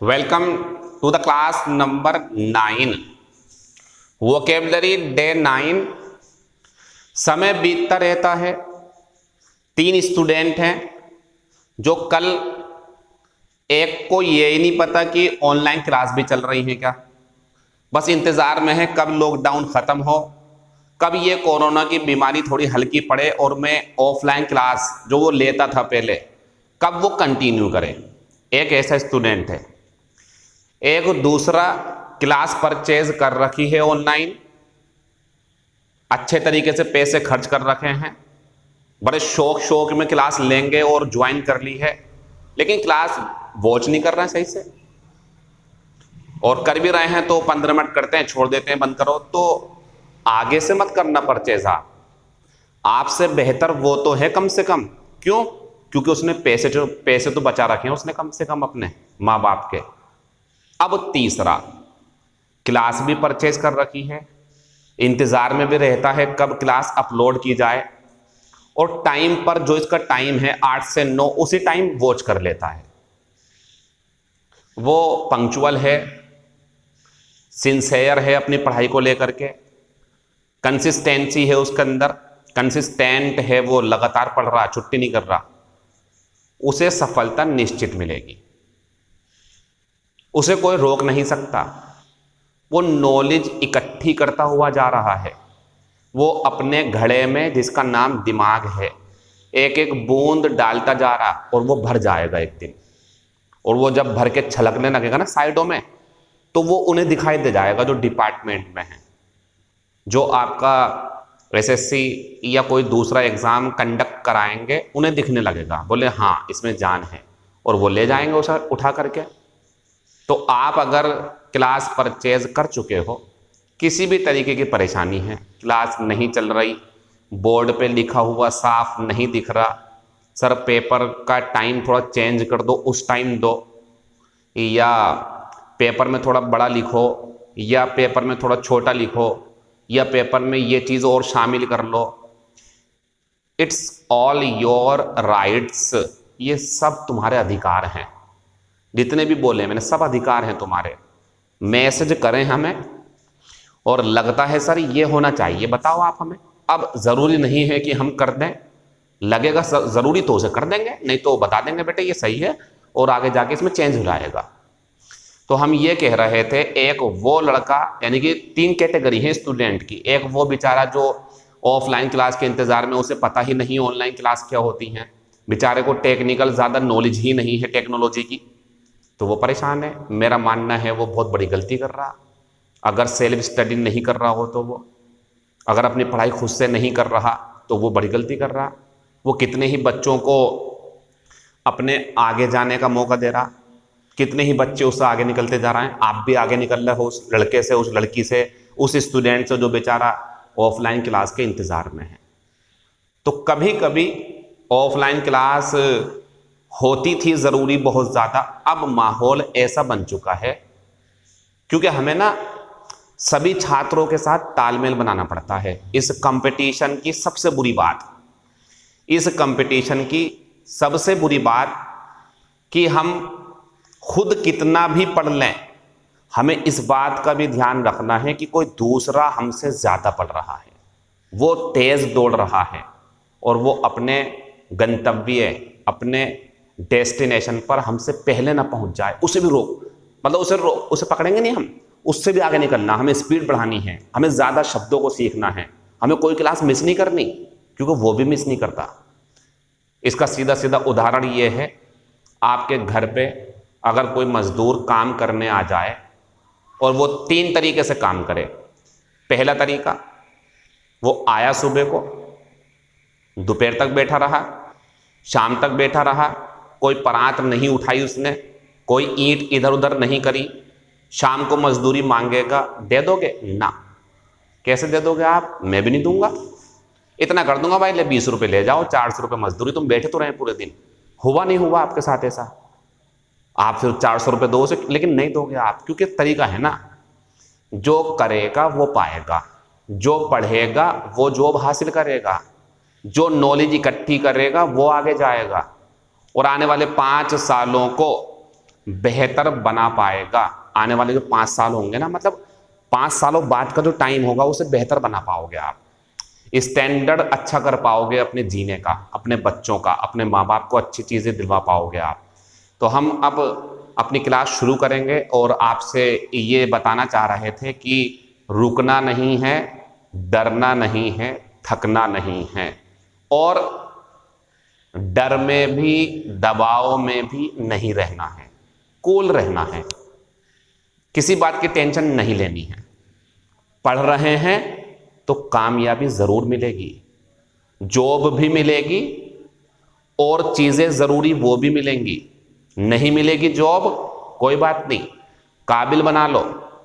Welcome to the class number 9 vocabulary day 9। समय बीतता रहता है। 3 स्टूडेंट हैं जो कल एक को ये ही नहीं पता कि ऑनलाइन क्लास भी चल रही है क्या, बस इंतज़ार में है कब लॉकडाउन ख़त्म हो, कब ये कोरोना की बीमारी थोड़ी हल्की पड़े और मैं ऑफलाइन क्लास जो वो लेता था पहले कब वो कंटिन्यू करे। एक ऐसा स्टूडेंट है। एक दूसरा क्लास परचेज कर रखी है ऑनलाइन, अच्छे तरीके से पैसे खर्च कर रखे हैं, बड़े शौक में क्लास लेंगे और ज्वाइन कर ली है, लेकिन क्लास वॉच नहीं कर रहे हैं सही से, और कर भी रहे हैं तो 15 मिनट करते हैं छोड़ देते हैं बंद करो। तो आगे से मत करना परचेज। आपसे बेहतर वो तो है कम से कम। क्यों? क्योंकि उसने पैसे तो बचा रखे हैं उसने कम से कम अपने माँ बाप के। अब तीसरा क्लास भी परचेज कर रखी है, इंतजार में भी रहता है कब क्लास अपलोड की जाए, और टाइम पर जो इसका टाइम है 8 से 9 उसी टाइम वॉच कर लेता है। वो पंक्चुअल है, सिंसियर है अपनी पढ़ाई को लेकर के, कंसिस्टेंसी है उसके अंदर, कंसिस्टेंट है, वो लगातार पढ़ रहा, छुट्टी नहीं कर रहा, उसे सफलता निश्चित मिलेगी, उसे कोई रोक नहीं सकता। वो नॉलेज इकट्ठी करता हुआ जा रहा है, वो अपने घड़े में जिसका नाम दिमाग है एक एक बूंद डालता जा रहा, और वो भर जाएगा एक दिन। और वो जब भर के छलकने लगेगा ना साइडों में, तो वो उन्हें दिखाई दे जाएगा जो डिपार्टमेंट में है, जो आपका एसएससी या कोई दूसरा एग्जाम कंडक्ट कराएंगे, उन्हें दिखने लगेगा, बोले हाँ इसमें जान है, और वो ले जाएंगे उसे उठा करके। तो आप अगर क्लास परचेज कर चुके हो, किसी भी तरीके की परेशानी है, क्लास नहीं चल रही, बोर्ड पे लिखा हुआ साफ नहीं दिख रहा, सर पेपर का टाइम थोड़ा चेंज कर दो, उस टाइम दो, या पेपर में थोड़ा बड़ा लिखो, या पेपर में थोड़ा छोटा लिखो, या पेपर में ये चीज़ और शामिल कर लो, इट्स ऑल योर राइट्स। ये सब तुम्हारे अधिकार हैं, जितने भी बोले मैंने सब अधिकार हैं तुम्हारे। मैसेज करें हमें और लगता है सर ये होना चाहिए, बताओ आप हमें। अब ज़रूरी नहीं है कि हम कर दें, लगेगा ज़रूरी तो उसे कर देंगे, नहीं तो बता देंगे बेटे ये सही है और आगे जाके इसमें चेंज हो जाएगा। तो हम ये कह रहे थे, एक वो लड़का, यानी कि 3 कैटेगरी है स्टूडेंट की। एक वो बेचारा जो ऑफलाइन क्लास के इंतज़ार में, उसे पता ही नहीं ऑनलाइन क्लास क्या होती हैं, बेचारे को टेक्निकल ज़्यादा नॉलेज ही नहीं है टेक्नोलॉजी की, तो वो परेशान है। मेरा मानना है वो बहुत बड़ी गलती कर रहा। अगर सेल्फ स्टडी नहीं कर रहा हो तो वो, अगर अपनी पढ़ाई खुद से नहीं कर रहा तो वो बड़ी गलती कर रहा। वो कितने ही बच्चों को अपने आगे जाने का मौका दे रहा, कितने ही बच्चे उससे आगे निकलते जा रहे हैं। आप भी आगे निकल रहे हो उस लड़के से, उस लड़की से, उस स्टूडेंट से जो बेचारा ऑफलाइन क्लास के इंतज़ार में है। तो कभी कभी ऑफलाइन क्लास होती थी ज़रूरी बहुत ज़्यादा, अब माहौल ऐसा बन चुका है, क्योंकि हमें ना सभी छात्रों के साथ तालमेल बनाना पड़ता है। इस कंपटीशन की सबसे बुरी बात, इस कंपटीशन की सबसे बुरी बात कि हम खुद कितना भी पढ़ लें, हमें इस बात का भी ध्यान रखना है कि कोई दूसरा हमसे ज़्यादा पढ़ रहा है, वो तेज़ दौड़ रहा है, और वो अपने गंतव्य, अपने डेस्टिनेशन पर हमसे पहले ना पहुंच जाए। उसे भी रोक, मतलब उसे पकड़ेंगे नहीं हम, उससे भी आगे निकलना, हमें स्पीड बढ़ानी है, हमें ज़्यादा शब्दों को सीखना है, हमें कोई क्लास मिस नहीं करनी, क्योंकि वो भी मिस नहीं करता। इसका सीधा सीधा उदाहरण ये है, आपके घर पे अगर कोई मजदूर काम करने आ जाए और वो 3 तरीके से काम करे। पहला तरीका, वो आया सुबह को, दोपहर तक बैठा रहा, शाम तक बैठा रहा, कोई परात नहीं उठाई उसने, कोई ईंट इधर उधर नहीं करी, शाम को मजदूरी मांगेगा, दे दोगे ना? कैसे दे दोगे आप? मैं भी नहीं दूंगा। इतना कर दूंगा भाई, ले 20 रुपये ले जाओ, 400 रुपये मजदूरी, तुम बैठे तो रहे पूरे दिन। हुआ नहीं हुआ आपके साथ ऐसा? आप फिर 400 रुपये दो उसे, लेकिन नहीं दोगे आप, क्योंकि तरीका है ना, जो करेगा वो पाएगा, जो पढ़ेगा वो जॉब हासिल करेगा, जो नॉलेज इकट्ठी करेगा वो आगे जाएगा, और आने वाले 5 सालों को बेहतर बना पाएगा। आने वाले जो 5 साल होंगे ना, मतलब 5 सालों बाद का जो टाइम होगा उसे बेहतर बना पाओगे आप, स्टैंडर्ड अच्छा कर पाओगे अपने जीने का, अपने बच्चों का, अपने माँ बाप को अच्छी चीज़ें दिलवा पाओगे आप। तो हम अब अपनी क्लास शुरू करेंगे और आपसे ये बताना चाह रहे थे कि रुकना नहीं है, डरना नहीं है, थकना नहीं है, और डर में भी दबाव में भी नहीं रहना है, कूल रहना है, किसी बात की टेंशन नहीं लेनी है। पढ़ रहे हैं तो कामयाबी जरूर मिलेगी, जॉब भी मिलेगी और चीजें जरूरी वो भी मिलेंगी। नहीं मिलेगी जॉब, कोई बात नहीं, काबिल बना लो,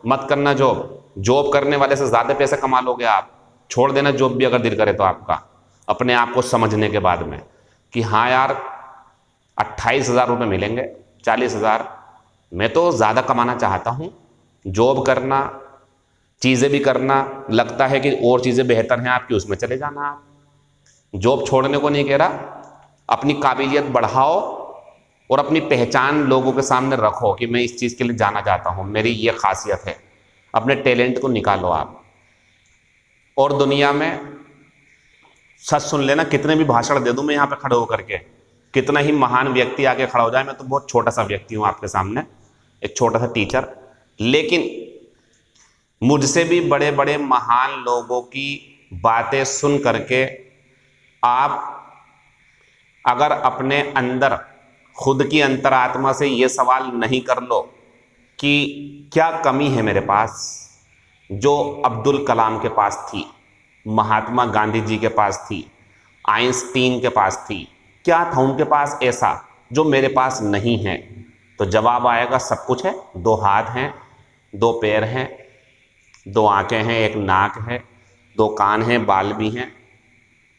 मत करना जॉब, जॉब करने वाले से ज्यादा पैसे कमा लोगे आप। छोड़ देना जॉब भी अगर दिल करे तो आपका, अपने आप को समझने के बाद में कि हाँ यार 28,000 रुपये मिलेंगे, 40,000, मैं तो ज़्यादा कमाना चाहता हूँ। जॉब करना, चीज़ें भी करना, लगता है कि और चीज़ें बेहतर हैं आपकी, उसमें चले जाना आप। जॉब छोड़ने को नहीं कह रहा, अपनी काबिलियत बढ़ाओ और अपनी पहचान लोगों के सामने रखो कि मैं इस चीज़ के लिए जाना चाहता हूँ, मेरी ये खासियत है। अपने टैलेंट को निकालो आप। और दुनिया में सच सुन लेना, कितने भी भाषण दे दूं मैं यहाँ पे खड़े होकर के, कितना ही महान व्यक्ति आगे खड़ा हो जाए, मैं तो बहुत छोटा सा व्यक्ति हूँ आपके सामने, एक छोटा सा टीचर, लेकिन मुझसे भी बड़े बड़े महान लोगों की बातें सुन करके आप अगर अपने अंदर खुद की अंतरात्मा से ये सवाल नहीं कर लो कि क्या कमी है मेरे पास जो अब्दुल कलाम के पास थी, महात्मा गांधी जी के पास थी, आइंस्टीन के पास थी, क्या था उनके पास ऐसा जो मेरे पास नहीं है, तो जवाब आएगा सब कुछ है। 2 हाथ हैं, 2 पैर हैं, 2 आंखें हैं, 1 नाक है, 2 कान हैं, बाल भी हैं,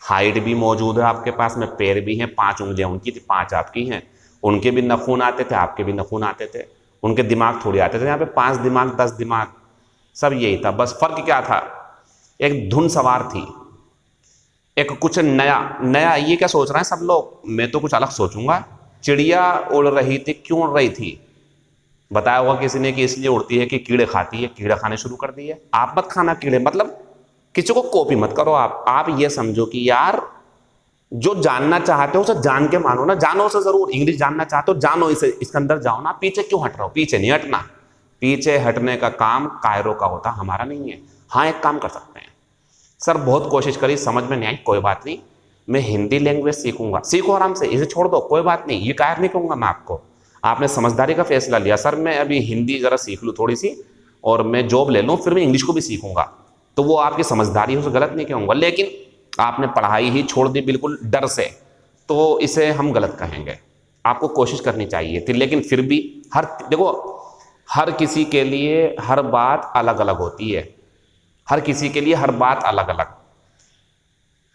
हाइट भी मौजूद है आपके पास में, पैर भी हैं, 5 उंगलियां उनकी थी, 5 आपकी हैं। उनके भी नखून आते थे, आपके भी नखून आते थे, उनके दिमाग थोड़ी आते थे, यहाँ पे 5 दिमाग 10 दिमाग सब यही था। बस फर्क क्या था, एक धुन सवार थी, एक कुछ नया नया। ये क्या सोच रहे हैं सब लोग, मैं तो कुछ अलग सोचूंगा। चिड़िया उड़ रही थी, क्यों उड़ रही थी? बताया होगा किसी ने कि इसलिए उड़ती है कि कीड़े खाती है, कीड़े खाने शुरू कर दिए। आप मत खाना कीड़े, मतलब किसी को कॉपी मत करो आप ये समझो कि यार जो जानना चाहते हो उसे जान के मानो ना, जानो उसे जरूर। इंग्लिश जानना चाहते हो, जानो इसे, इसके अंदर जाओ ना। पीछे क्यों हट रहे हो? पीछे नहीं हटना, पीछे हटने का काम कायरों का होता, हमारा नहीं है। हाँ एक काम कर सकते हैं, सर बहुत कोशिश करी, समझ में नहीं आई, कोई बात नहीं, मैं हिंदी लैंग्वेज सीखूंगा। सीखो आराम से, इसे छोड़ दो, कोई बात नहीं, ये कायर नहीं कहूंगा मैं आपको। आपने समझदारी का फैसला लिया, सर मैं अभी हिंदी जरा सीख लूँ थोड़ी सी और मैं जॉब ले लूँ, फिर मैं इंग्लिश को भी सीखूंगा, तो वो आपकी समझदारी है, उसे गलत नहीं कहूँगा। लेकिन आपने पढ़ाई ही छोड़ दी बिल्कुल डर से, तो इसे हम गलत कहेंगे। आपको कोशिश करनी चाहिए थी, लेकिन फिर भी देखो हर किसी के लिए हर बात अलग अलग होती है, हर किसी के लिए हर बात अलग अलग।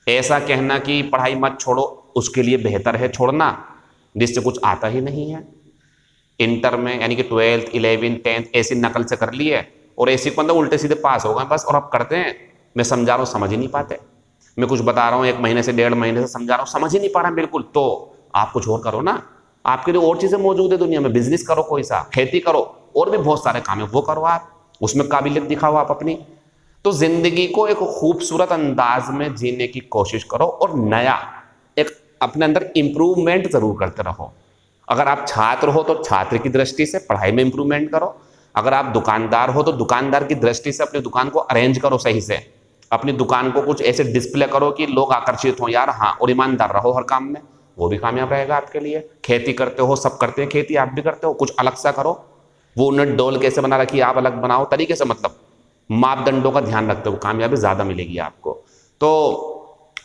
ऐसा कहना कि पढ़ाई मत छोड़ो, उसके लिए बेहतर है छोड़ना जिससे कुछ आता ही नहीं है। इंटर में यानी कि 12th 11th 10th ऐसी नकल से कर लिए और ऐसी को मतलब उल्टे सीधे पास हो गए बस, और अब करते हैं। मैं समझा रहा हूँ समझ ही नहीं पाते, मैं कुछ बता रहा हूँ 1 महीने से 1.5 महीने से समझा रहा हूँ, समझ ही नहीं पा रहा बिल्कुल। तो आप कुछ और करो ना, आपके लिए और चीजें मौजूद है दुनिया में। बिजनेस करो, कोई सा खेती करो, और भी बहुत सारे काम है वो करो आप, उसमें काबिलियत दिखाओ आप अपनी। तो जिंदगी को एक खूबसूरत अंदाज में जीने की कोशिश करो और नया एक अपने अंदर इंप्रूवमेंट जरूर करते रहो। अगर आप छात्र हो तो छात्र की दृष्टि से पढ़ाई में इंप्रूवमेंट करो, अगर आप दुकानदार हो तो दुकानदार की दृष्टि से अपनी दुकान को अरेंज करो सही से, अपनी दुकान को कुछ ऐसे डिस्प्ले करो कि लोग आकर्षित हो यार, हाँ, और ईमानदार रहो हर काम में, वो भी कामयाब रहेगा आपके लिए। खेती करते हो, सब करते हैं खेती, आप भी करते हो, कुछ अलग सा करो। वो उन्नत डोल कैसे बना रखी है, आप अलग बनाओ तरीके से, मतलब मापदंडों का ध्यान रखते हो, कामयाबी ज्यादा मिलेगी आपको। तो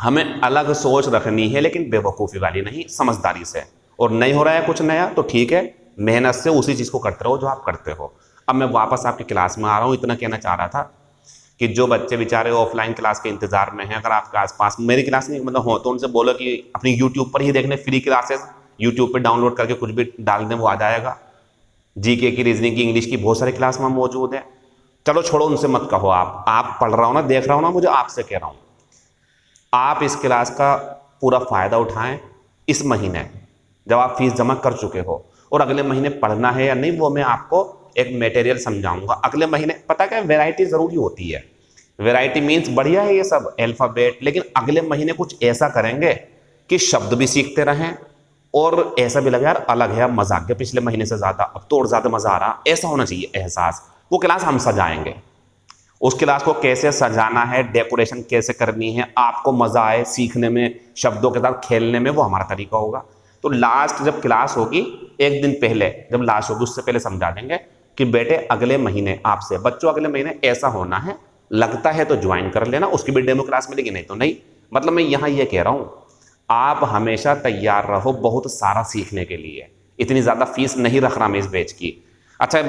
हमें अलग सोच रखनी है, लेकिन बेवकूफ़ी वाली नहीं, समझदारी से। और नहीं हो रहा है कुछ नया तो ठीक है, मेहनत से उसी चीज़ को करते रहो जो आप करते हो। अब मैं वापस आपकी क्लास में आ रहा हूँ, इतना कहना चाह रहा था कि जो बच्चे बेचारे ऑफलाइन क्लास के इंतजार में हैं, अगर आपके आसपास मेरी क्लास नहीं मतलब हो तो उनसे बोलो कि अपनी यूट्यूब पर ही देखने, फ्री क्लासेस यूट्यूब पर डाउनलोड करके कुछ भी डाल दें, वो आ जाएगा। जीके की, रीजनिंग की, इंग्लिश की बहुत सारी क्लास में मौजूद है। चलो छोड़ो, उनसे मत कहो, आप पढ़ रहा हो ना, देख रहा हो ना, मुझे आपसे कह रहा हूँ, आप इस क्लास का पूरा फायदा उठाएं। इस महीने जब आप फीस जमा कर चुके हो और अगले महीने पढ़ना है या नहीं वो मैं आपको एक मटेरियल समझाऊंगा। अगले महीने पता क्या वैरायटी जरूरी होती है, वैरायटी मीन्स बढ़िया है ये सब अल्फाबेट, लेकिन अगले महीने कुछ ऐसा करेंगे कि शब्द भी सीखते रहें और ऐसा भी लगे यार अलग है, अब मजा आ गया पिछले महीने से ज्यादा, अब तो और ज्यादा मजा आ रहा, ऐसा होना चाहिए एहसास। वो क्लास हम सजाएंगे, उस क्लास को कैसे सजाना है, डेकोरेशन कैसे करनी है, आपको मजा आए सीखने में, शब्दों के साथ खेलने में, वो हमारा तरीका होगा। तो लास्ट जब क्लास होगी एक दिन पहले, जब लास्ट होगी उससे पहले समझा देंगे कि बेटे अगले महीने आपसे, बच्चों अगले महीने ऐसा होना है, लगता है तो ज्वाइन कर लेना, उसकी भी डेमो क्लास मिलेगी, नहीं तो नहीं। मतलब मैं यहां ये कह रहा हूं आप हमेशा तैयार रहो बहुत सारा सीखने के लिए। इतनी ज्यादा फीस नहीं रख रहा मैं इस बैच की। अच्छा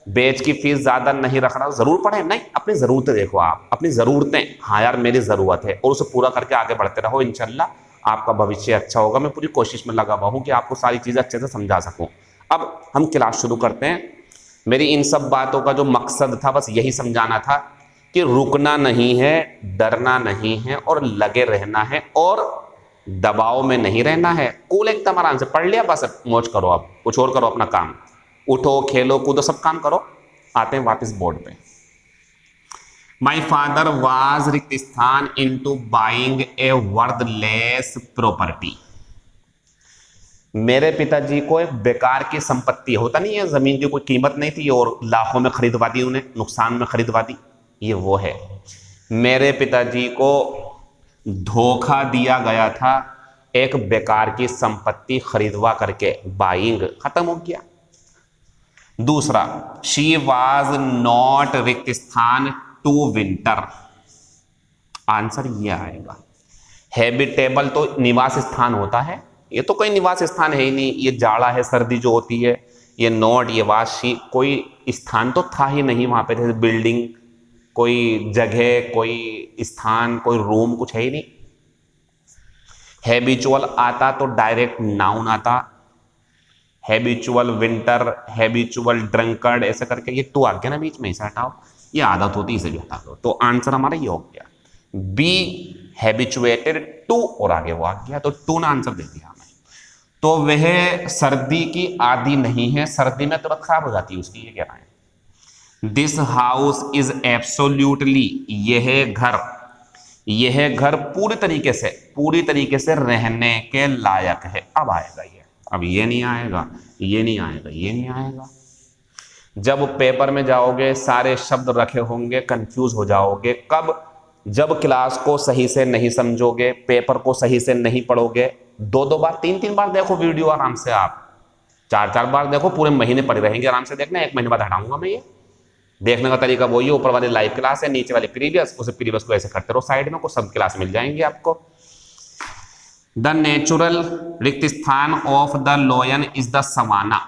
बैच की फीस ज्यादा नहीं रख रहा, जरूर पढ़े नहीं, अपनी जरूरतें देखो, आप अपनी जरूरतें, हाँ यार मेरी जरूरत है, और उसे पूरा करके आगे बढ़ते रहो, इंशाल्लाह आपका भविष्य अच्छा होगा। मैं पूरी कोशिश में लगा हुआ हूं कि आपको सारी चीजें अच्छे से समझा सकूं। अब हम क्लास शुरू करते हैं। मेरी इन सब बातों का जो मकसद था बस यही समझाना था कि रुकना नहीं है, डरना नहीं है, और लगे रहना है, और दबाव में नहीं रहना है। कूल एकदम आराम से पढ़ लिया बस मौज करो, अब कुछ और करो अपना काम, उठो खेलो कूदो सब काम करो। आते हैं वापस बोर्ड पे। माई फादर वाज रिक्त स्थान into buying a worthless property. मेरे पिताजी को एक बेकार की संपत्ति, होता नहीं है जमीन की कोई कीमत नहीं थी और लाखों में खरीदवा दी, उन्हें नुकसान में खरीदवा दी, ये वो है। मेरे पिताजी को धोखा दिया गया था, एक बेकार की संपत्ति खरीदवा करके, बाइंग खत्म हो गया। दूसरा, शी वाज नॉट रिक्त स्थान टू विंटर। आंसर ये आएगा। हैबिटेबल तो निवास स्थान होता है, ये तो कोई निवास स्थान है ही नहीं, ये जाड़ा है सर्दी जो होती है, ये नॉट ये वास शी, कोई स्थान तो था ही नहीं वहां पे, जैसे बिल्डिंग, कोई जगह, कोई स्थान, कोई रूम, कुछ है ही नहीं। हैबिचुअल आता तो डायरेक्ट नाउन आता, हैबिचुअल विंटर, हैबिचुअल ड्रंकर्ड, ऐसे करके ये टू आ गया ना बीच में, इसे हटाओ, ये आदत होती है इसे भी हटा दो। तो आंसर हमारा ये हो गया बी, हैबिचुएटेड टू, और आगे वो आ गया, तो टू ना आंसर दे दिया हमें। तो वह सर्दी की आदी नहीं है, सर्दी में तबीयत खराब हो जाती है उसकी, ये कह रहा है। दिस हाउस इज एब्सोल्यूटली, यह घर पूरी तरीके से रहने के लायक है। अब आएगा ये, अब ये नहीं आएगा, ये नहीं आएगा, ये नहीं आएगा। जब पेपर में जाओगे सारे शब्द रखे होंगे, कंफ्यूज हो जाओगे। कब? जब क्लास को सही से नहीं समझोगे, पेपर को सही से नहीं पढ़ोगे। दो दो बार, तीन तीन बार देखो वीडियो आराम से, आप चार चार बार देखो, पूरे महीने पढ़े रहेंगे आराम से। देखना, एक महीने बाद हटाऊंगा मैं ये। देखने का तरीका वही है, ऊपर वाली लाइव क्लास है, नीचे वाली प्रीवियस, उसे प्रीवियस को ऐसे करते रहो साइड में, को सब क्लास मिल जाएंगे आपको। द नेचुरल रिक्त स्थान of the lion is the savanna.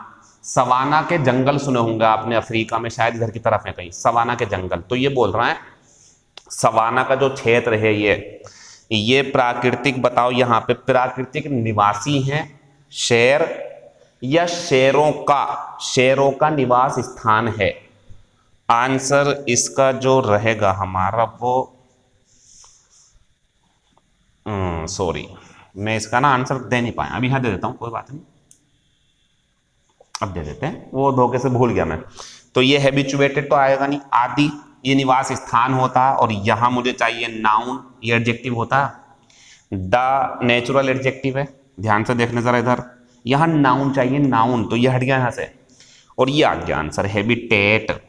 Savanna के जंगल सुने होंगे आपने, अफ्रीका में शायद इधर की तरफ है कहीं, सवाना के जंगल। तो ये बोल रहा है सवाना का जो क्षेत्र है ये प्राकृतिक, बताओ यहाँ पे प्राकृतिक निवासी हैं शेर, या शेरों का निवास स्थान है। आंसर इसका जो रहेगा हमारा वो, सॉरी मैं इसका ना आंसर दे नहीं पाया, अभी यहाँ दे देता हूँ, कोई बात नहीं, अब दे देते हैं, वो धोखे से भूल गया मैं। तो ये हैबिचुएटेड तो आएगा नहीं, आदि ये निवास स्थान होता, और यहां मुझे चाहिए नाउन, ये एडजेक्टिव होता। द नेचुरल एडजेक्टिव है, ध्यान से देखने जरा इधर, यहां नाउन चाहिए, नाउन, तो ये हट गया यहां से, और ये आ गया आंसर हैबिटेट।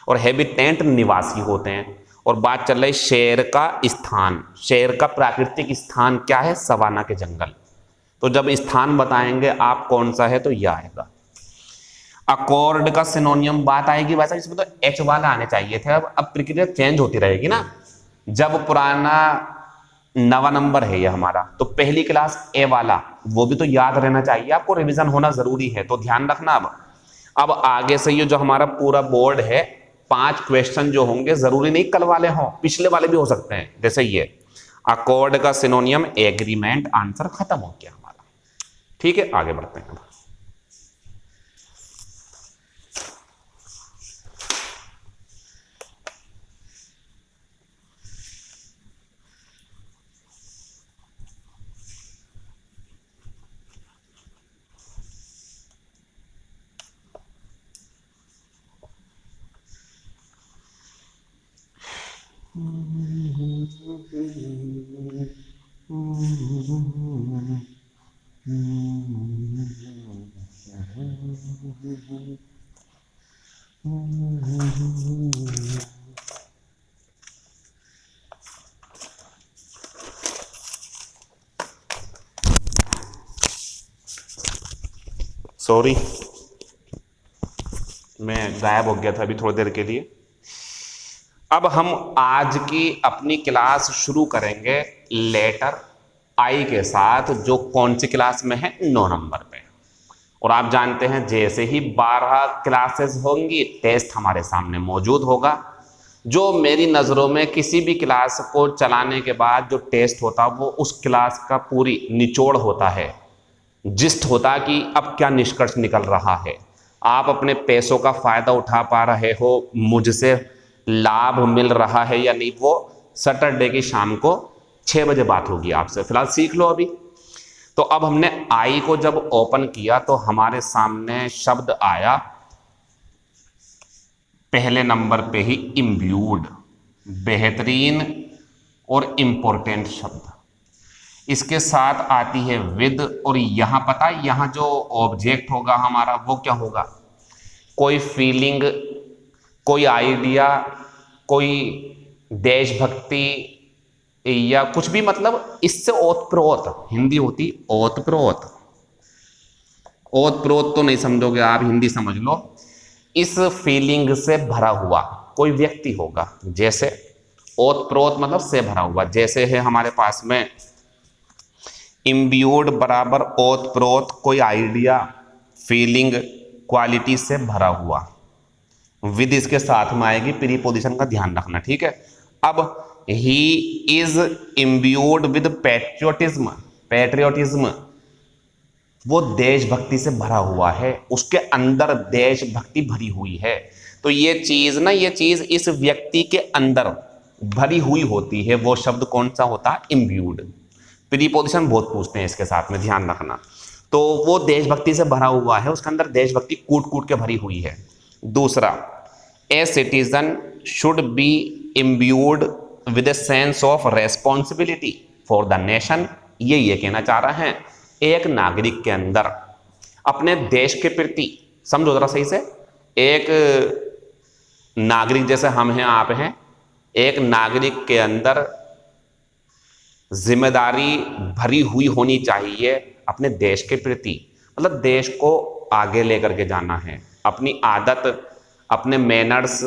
और हैबिटेंट निवासी होते हैं, और बात चल रही शेर का स्थान, शेर का प्राकृतिक स्थान क्या है? सवाना के जंगल। तो जब स्थान बताएंगे आप कौन सा है, तो यह आएगा। अकॉर्ड का सिनोनियम बात आएगी, वैसा इसमें तो एच वाला आने चाहिए थे। अब प्रक्रिया चेंज होती रहेगी ना, जब पुराना नवा नंबर है ये हमारा, तो पहली क्लास ए वाला, वो भी तो याद रहना चाहिए आपको, रिवीजन होना जरूरी है, तो ध्यान रखना। अब आगे से ये जो हमारा पूरा बोर्ड है, 5 क्वेश्चन जो होंगे, जरूरी नहीं कल वाले हों, पिछले वाले भी हो सकते हैं। जैसे ये अकॉर्ड का सिनोनियम एग्रीमेंट, आंसर खत्म हो गया हमारा। ठीक है, आगे बढ़ते हैं। सॉरी, मैं गायब हो गया था अभी थोड़ी देर के लिए। अब हम आज की अपनी क्लास शुरू करेंगे लेटर आई के साथ, जो कौन सी क्लास में है, 9 नंबर पे। और आप जानते हैं जैसे ही 12 क्लासेस होंगी टेस्ट हमारे सामने मौजूद होगा। जो मेरी नज़रों में किसी भी क्लास को चलाने के बाद जो टेस्ट होता वो उस क्लास का पूरी निचोड़ होता है, जिस्ट होता कि अब क्या निष्कर्ष निकल रहा है, आप अपने पैसों का फायदा उठा पा रहे हो, मुझसे लाभ मिल रहा है या नहीं, वो सैटरडे की शाम को 6 बजे बात होगी आपसे। फिलहाल सीख लो अभी। तो अब हमने आई को जब ओपन किया तो हमारे सामने शब्द आया पहले नंबर पे ही, इम्ब्यूड, बेहतरीन और इंपॉर्टेंट शब्द। इसके साथ आती है विद, और यहां पता है यहां जो ऑब्जेक्ट होगा हमारा वो क्या होगा, कोई फीलिंग, कोई आइडिया, कोई देशभक्ति या कुछ भी, मतलब इससे ओतप्रोत, हिंदी होती ओतप्रोत। ओतप्रोत तो नहीं समझोगे आप, हिंदी समझ लो। इस फीलिंग से भरा हुआ कोई व्यक्ति होगा, जैसे ओतप्रोत मतलब से भरा हुआ, जैसे है हमारे पास में इम्ब्यूड बराबर ओतप्रोत, कोई आइडिया, फीलिंग, क्वालिटी से भरा हुआ। विद इसके साथ में आएगी, प्रीपोजिशन का ध्यान रखना, ठीक है। अब he is imbued with patriotism, patriotism वो देशभक्ति से भरा हुआ है, उसके अंदर देशभक्ति भरी हुई है। तो ये चीज ना, ये चीज इस व्यक्ति के अंदर भरी हुई होती है, वो शब्द कौन सा होता है, इम्ब्यूड। प्रीपोजिशन बहुत पूछते हैं इसके साथ में, ध्यान रखना। तो वो देशभक्ति से भरा हुआ है, उसके अंदर देशभक्ति कूट कूट के भरी हुई है। दूसरा, a citizen should be imbued with a sense of responsibility for the nation. ये कहना चाह रहा है, एक नागरिक के अंदर अपने देश के प्रति, समझो जरा सही से, एक नागरिक जैसे हम हैं आप हैं, एक नागरिक के अंदर जिम्मेदारी भरी हुई होनी चाहिए अपने देश के प्रति, मतलब देश को आगे लेकर के जाना है, अपनी आदत, अपने मैनर्स,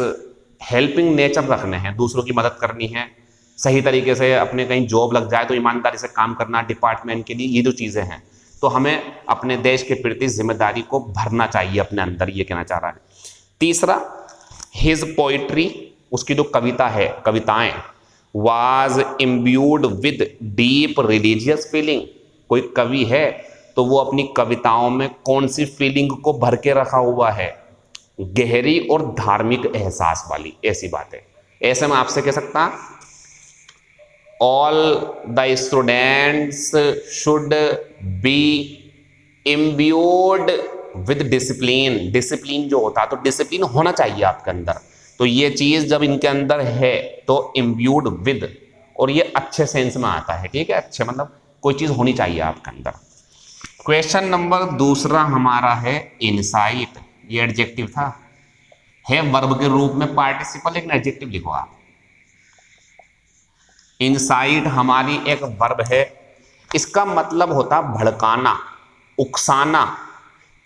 हेल्पिंग नेचर रखने हैं, दूसरों की मदद करनी है, सही तरीके से अपने कहीं जॉब लग जाए तो ईमानदारी से काम करना डिपार्टमेंट के लिए, ये जो चीज़ें हैं, तो हमें अपने देश के प्रति जिम्मेदारी को भरना चाहिए अपने अंदर, ये कहना चाह रहा है। तीसरा, हिज पोइट्री, उसकी जो कविता है, कविताएं, was imbued with deep religious feeling. कोई कवि है तो वो अपनी कविताओं में कौन सी फीलिंग को भर के रखा हुआ है, गहरी और धार्मिक एहसास वाली, ऐसी बात है। ऐसे में आपसे कह सकता, all the students should be imbued with discipline. Discipline जो होता है, तो डिसिप्लिन होना चाहिए आपके अंदर, तो ये चीज जब इनके अंदर है तो इम्ब्यूड विद, और ये अच्छे सेंस में आता है, ठीक है, अच्छे मतलब कोई चीज होनी चाहिए आपके अंदर। क्वेश्चन नंबर दूसरा हमारा है इनसाइट, ये एडजेक्टिव था, है वर्ब के रूप में पार्टिसिपल, लेकिन एडजेक्टिव लिखो आप। इनसाइट हमारी एक वर्ब है, इसका मतलब होता भड़काना, उकसाना,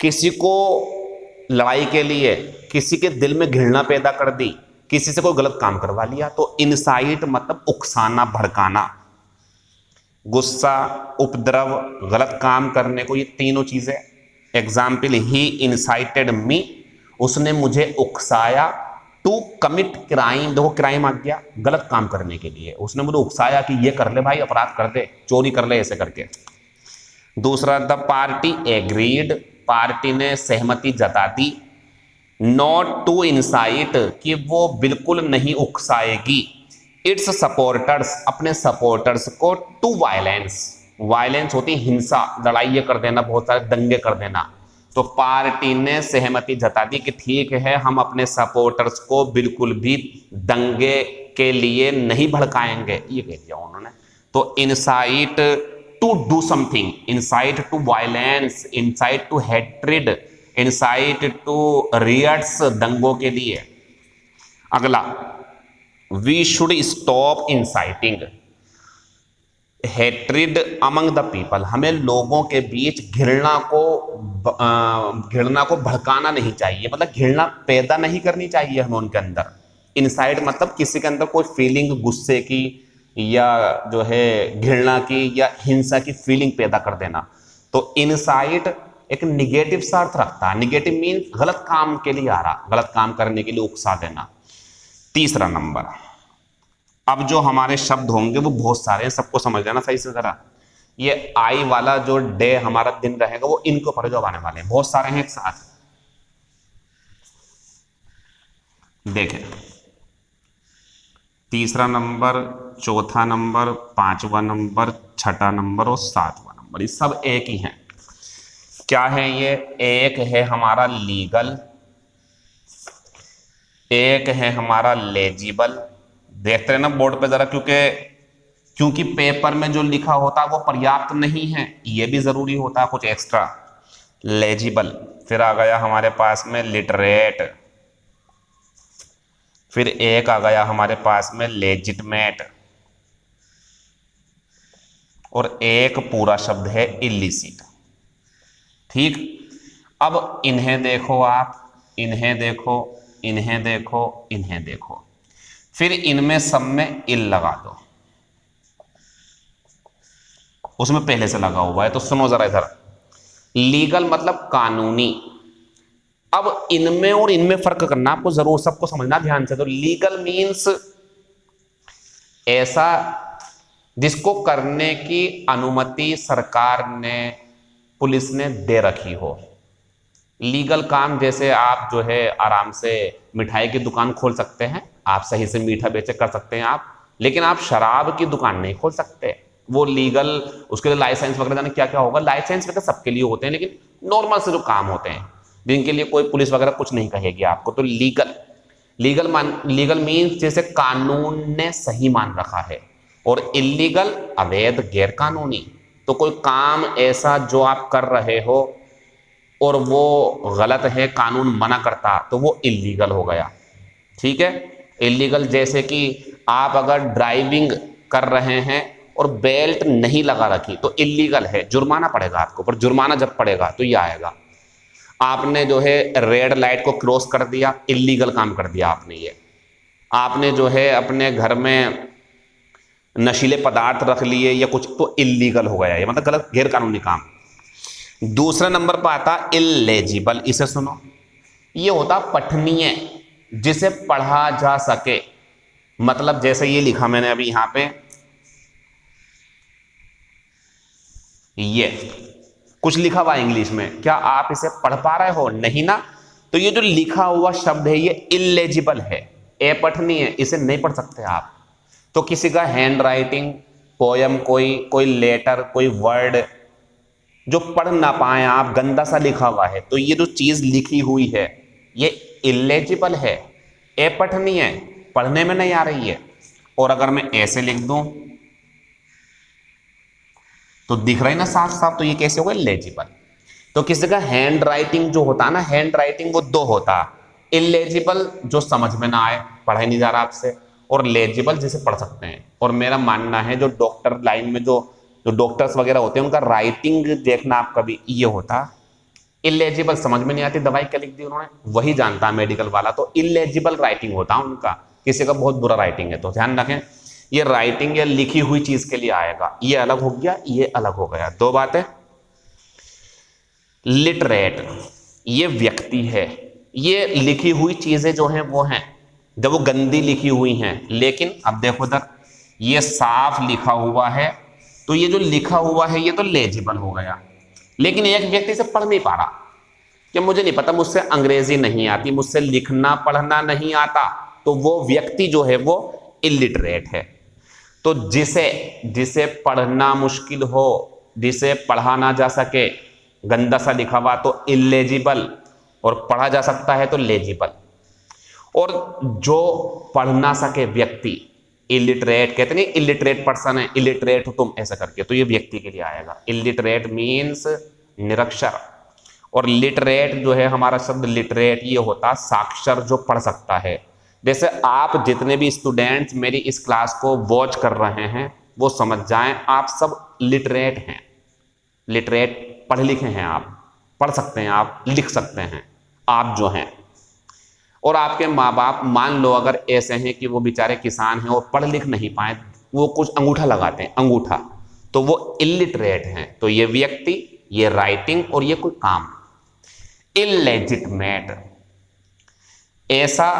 किसी को लड़ाई के लिए, किसी के दिल में घृणा पैदा कर दी, किसी से कोई गलत काम करवा लिया, तो इनसाइट मतलब उकसाना, भड़काना, गुस्सा, उपद्रव, गलत काम करने को, ये तीनों चीजें। एग्जाम्पल, ही इनसाइटेड मी, उसने मुझे उकसाया, टू कमिट क्राइम, देखो क्राइम आ गया, गलत काम करने के लिए, उसने मुझे उकसाया कि ये कर ले भाई, अपराध कर दे, चोरी कर ले, ऐसे करके। दूसरा, द पार्टी एग्रीड, पार्टी ने सहमति जता दी, नॉट टू इंसाइट, कि वो बिल्कुल नहीं उकसाएगी, इट्स सपोर्टर्स, अपने सपोर्टर्स को, टू वायलेंस, वायलेंस होती हिंसा, लड़ाई कर देना, बहुत सारे दंगे कर देना, तो पार्टी ने सहमति जता दी कि ठीक है, हम अपने सपोर्टर्स को बिल्कुल भी दंगे के लिए नहीं भड़काएंगे, ये कह दिया उन्होंने। तो incite to do something, incite to violence, incite to hatred, incite to riots, दंगों के लिए। अगला, we should stop inciting hatred among the people, हमें लोगों के बीच घृणा को भड़काना नहीं चाहिए, मतलब घृणा पैदा नहीं करनी चाहिए हमें उनके अंदर। इनसाइट मतलब किसी के अंदर कोई फीलिंग गुस्से की या जो है घृणा की या हिंसा की फीलिंग पैदा कर देना। तो इनसाइट एक निगेटिव सा अर्थ रखता है, निगेटिव मीन्स गलत काम के लिए आ रहा, गलत काम करने के लिए उकसा देना। तीसरा नंबर, अब जो हमारे शब्द होंगे वो बहुत सारे हैं, सबको समझ लेना सही से जरा। ये आई वाला जो डे हमारा दिन रहेगा वो इनको पढ़ जो आने वाले हैं, बहुत सारे हैं एक साथ। देखें, तीसरा नंबर, चौथा नंबर, पांचवा नंबर, छठा नंबर और सातवां नंबर, ये सब एक ही हैं। क्या है ये? एक है हमारा लीगल, एक है हमारा लेजिबल। देखते हैं ना बोर्ड पे जरा, क्योंकि पेपर में जो लिखा होता है वो पर्याप्त नहीं है, ये भी जरूरी होता है कुछ एक्स्ट्रा। लेजिबल, फिर आ गया हमारे पास में लिटरेट, फिर एक आ गया हमारे पास में लेजिटमेट, और एक पूरा शब्द है इलिसिट। ठीक, अब इन्हें देखो आप, इन्हें देखो, इन्हें देखो, इन्हें देखो, फिर इनमें सब में इल लगा दो, उसमें पहले से लगा हुआ है। तो सुनो जरा इधर, लीगल मतलब कानूनी। अब इनमें और इनमें फर्क करना आपको जरूर, सबको समझना ध्यान से। तो लीगल मीन्स ऐसा जिसको करने की अनुमति सरकार ने, पुलिस ने दे रखी हो। लीगल काम जैसे आप जो है आराम से मिठाई की दुकान खोल सकते हैं, आप सही से मीठा बेचे कर सकते हैं आप, लेकिन आप शराब की दुकान नहीं खोल सकते। वो लीगल, उसके लिए लाइसेंस वगैरह जाने क्या क्या होगा। लाइसेंस वगैरह सबके लिए होते हैं, लेकिन नॉर्मल से जो काम होते हैं जिनके लिए कोई पुलिस वगैरह कुछ नहीं कहेगी आपको। तो लीगल मीन्स जैसे कानून ने सही मान रखा है, और इलीगल अवैध गैर कानूनी। तो कोई काम ऐसा जो आप कर रहे हो और वो गलत है, कानून मना करता, तो वो इलीगल हो गया। ठीक है, इलीगल जैसे कि आप अगर ड्राइविंग कर रहे हैं और बेल्ट नहीं लगा रखी तो इलीगल है, जुर्माना पड़ेगा आपको। पर जुर्माना जब पड़ेगा तो ये आएगा। आपने जो है रेड लाइट को क्रॉस कर दिया, इलीगल काम कर दिया आपने। ये आपने जो है अपने घर में नशीले पदार्थ रख लिए या कुछ, तो इलीगल हो गया ये, मतलब गलत गैर कानूनी काम। दूसरा नंबर पर आता इल्लेजिबल, इसे सुनो। ये होता पठनीय, जिसे पढ़ा जा सके। मतलब जैसे ये लिखा मैंने अभी यहां पे, ये कुछ लिखा हुआ इंग्लिश में, क्या आप इसे पढ़ पा रहे हो? नहीं ना। तो ये जो लिखा हुआ शब्द है ये इल्लेजिबल है, अपठनीय है, इसे नहीं पढ़ सकते आप। तो किसी का हैंड राइटिंग, पोयम, कोई लेटर, कोई वर्ड जो पढ़ ना पाए आप, गंदा सा लिखा हुआ है, तो ये जो चीज लिखी हुई है ये इल्लेजिबल है, अपठनीय है, पढ़ने में नहीं आ रही है। और अगर मैं ऐसे लिख दूं तो दिख रहा है ना साफ साफ, तो ये कैसे होगा? लेजिबल। तो किसी का हैंड राइटिंग जो होता है ना, हैंड राइटिंग वो दो होता, इलेजिबल जो समझ में ना आए, पढ़ा ही नहीं जा रहा आपसे, और लेजिबल जिसे पढ़ सकते हैं। और मेरा मानना है जो डॉक्टर लाइन में जो डॉक्टर्स वगैरह होते हैं उनका राइटिंग देखना आप कभी, ये होता इलेजिबल, समझ में नहीं आती दवाई क्या लिख दी उन्होंने, वही जानता है मेडिकल वाला। तो इलेजिबल राइटिंग होता है उनका, किसी का बहुत बुरा राइटिंग है। तो ध्यान रखें, ये राइटिंग या लिखी हुई चीज के लिए आएगा। ये अलग हो गया, ये अलग हो गया, दो बातें। लिटरेट ये व्यक्ति है, ये लिखी हुई चीजें जो हैं वो हैं जब वो गंदी लिखी हुई हैं। लेकिन अब देखो इधर, ये साफ लिखा हुआ है, तो ये जो लिखा हुआ है ये तो लेजिबल हो गया। लेकिन एक व्यक्ति से पढ़ नहीं पा रहा कि मुझे नहीं पता, मुझसे अंग्रेजी नहीं आती, मुझसे लिखना पढ़ना नहीं आता, तो वो व्यक्ति जो है वो इलिटरेट है। तो जिसे पढ़ना मुश्किल हो, जिसे पढ़ा ना जा सके, गंदा सा लिखा हुआ, तो इलेजिबल, और पढ़ा जा सकता है तो लेजिबल। और जो पढ़ ना सके व्यक्ति, इलिटरेट कहते नहीं, इलिटरेट पर्सन है, इलिटरेट हो तुम ऐसा करके, तो ये व्यक्ति के लिए आएगा। इलिटरेट मीन्स निरक्षर, और लिटरेट जो है हमारा शब्द लिटरेट, ये होता साक्षर जो पढ़ सकता है। जैसे आप जितने भी स्टूडेंट्स मेरी इस क्लास को वॉच कर रहे हैं वो समझ जाएं आप सब लिटरेट हैं। लिटरेट पढ़े लिखे हैं, आप पढ़ सकते हैं, आप लिख सकते हैं, आप जो हैं। और आपके माँ बाप मान लो अगर ऐसे हैं कि वो बेचारे किसान हैं और पढ़ लिख नहीं पाए, वो कुछ अंगूठा लगाते हैं, अंगूठा, तो वो इलिटरेट हैं। तो ये व्यक्ति, ये राइटिंग और ये कोई काम। इलेजिटमेट, ऐसा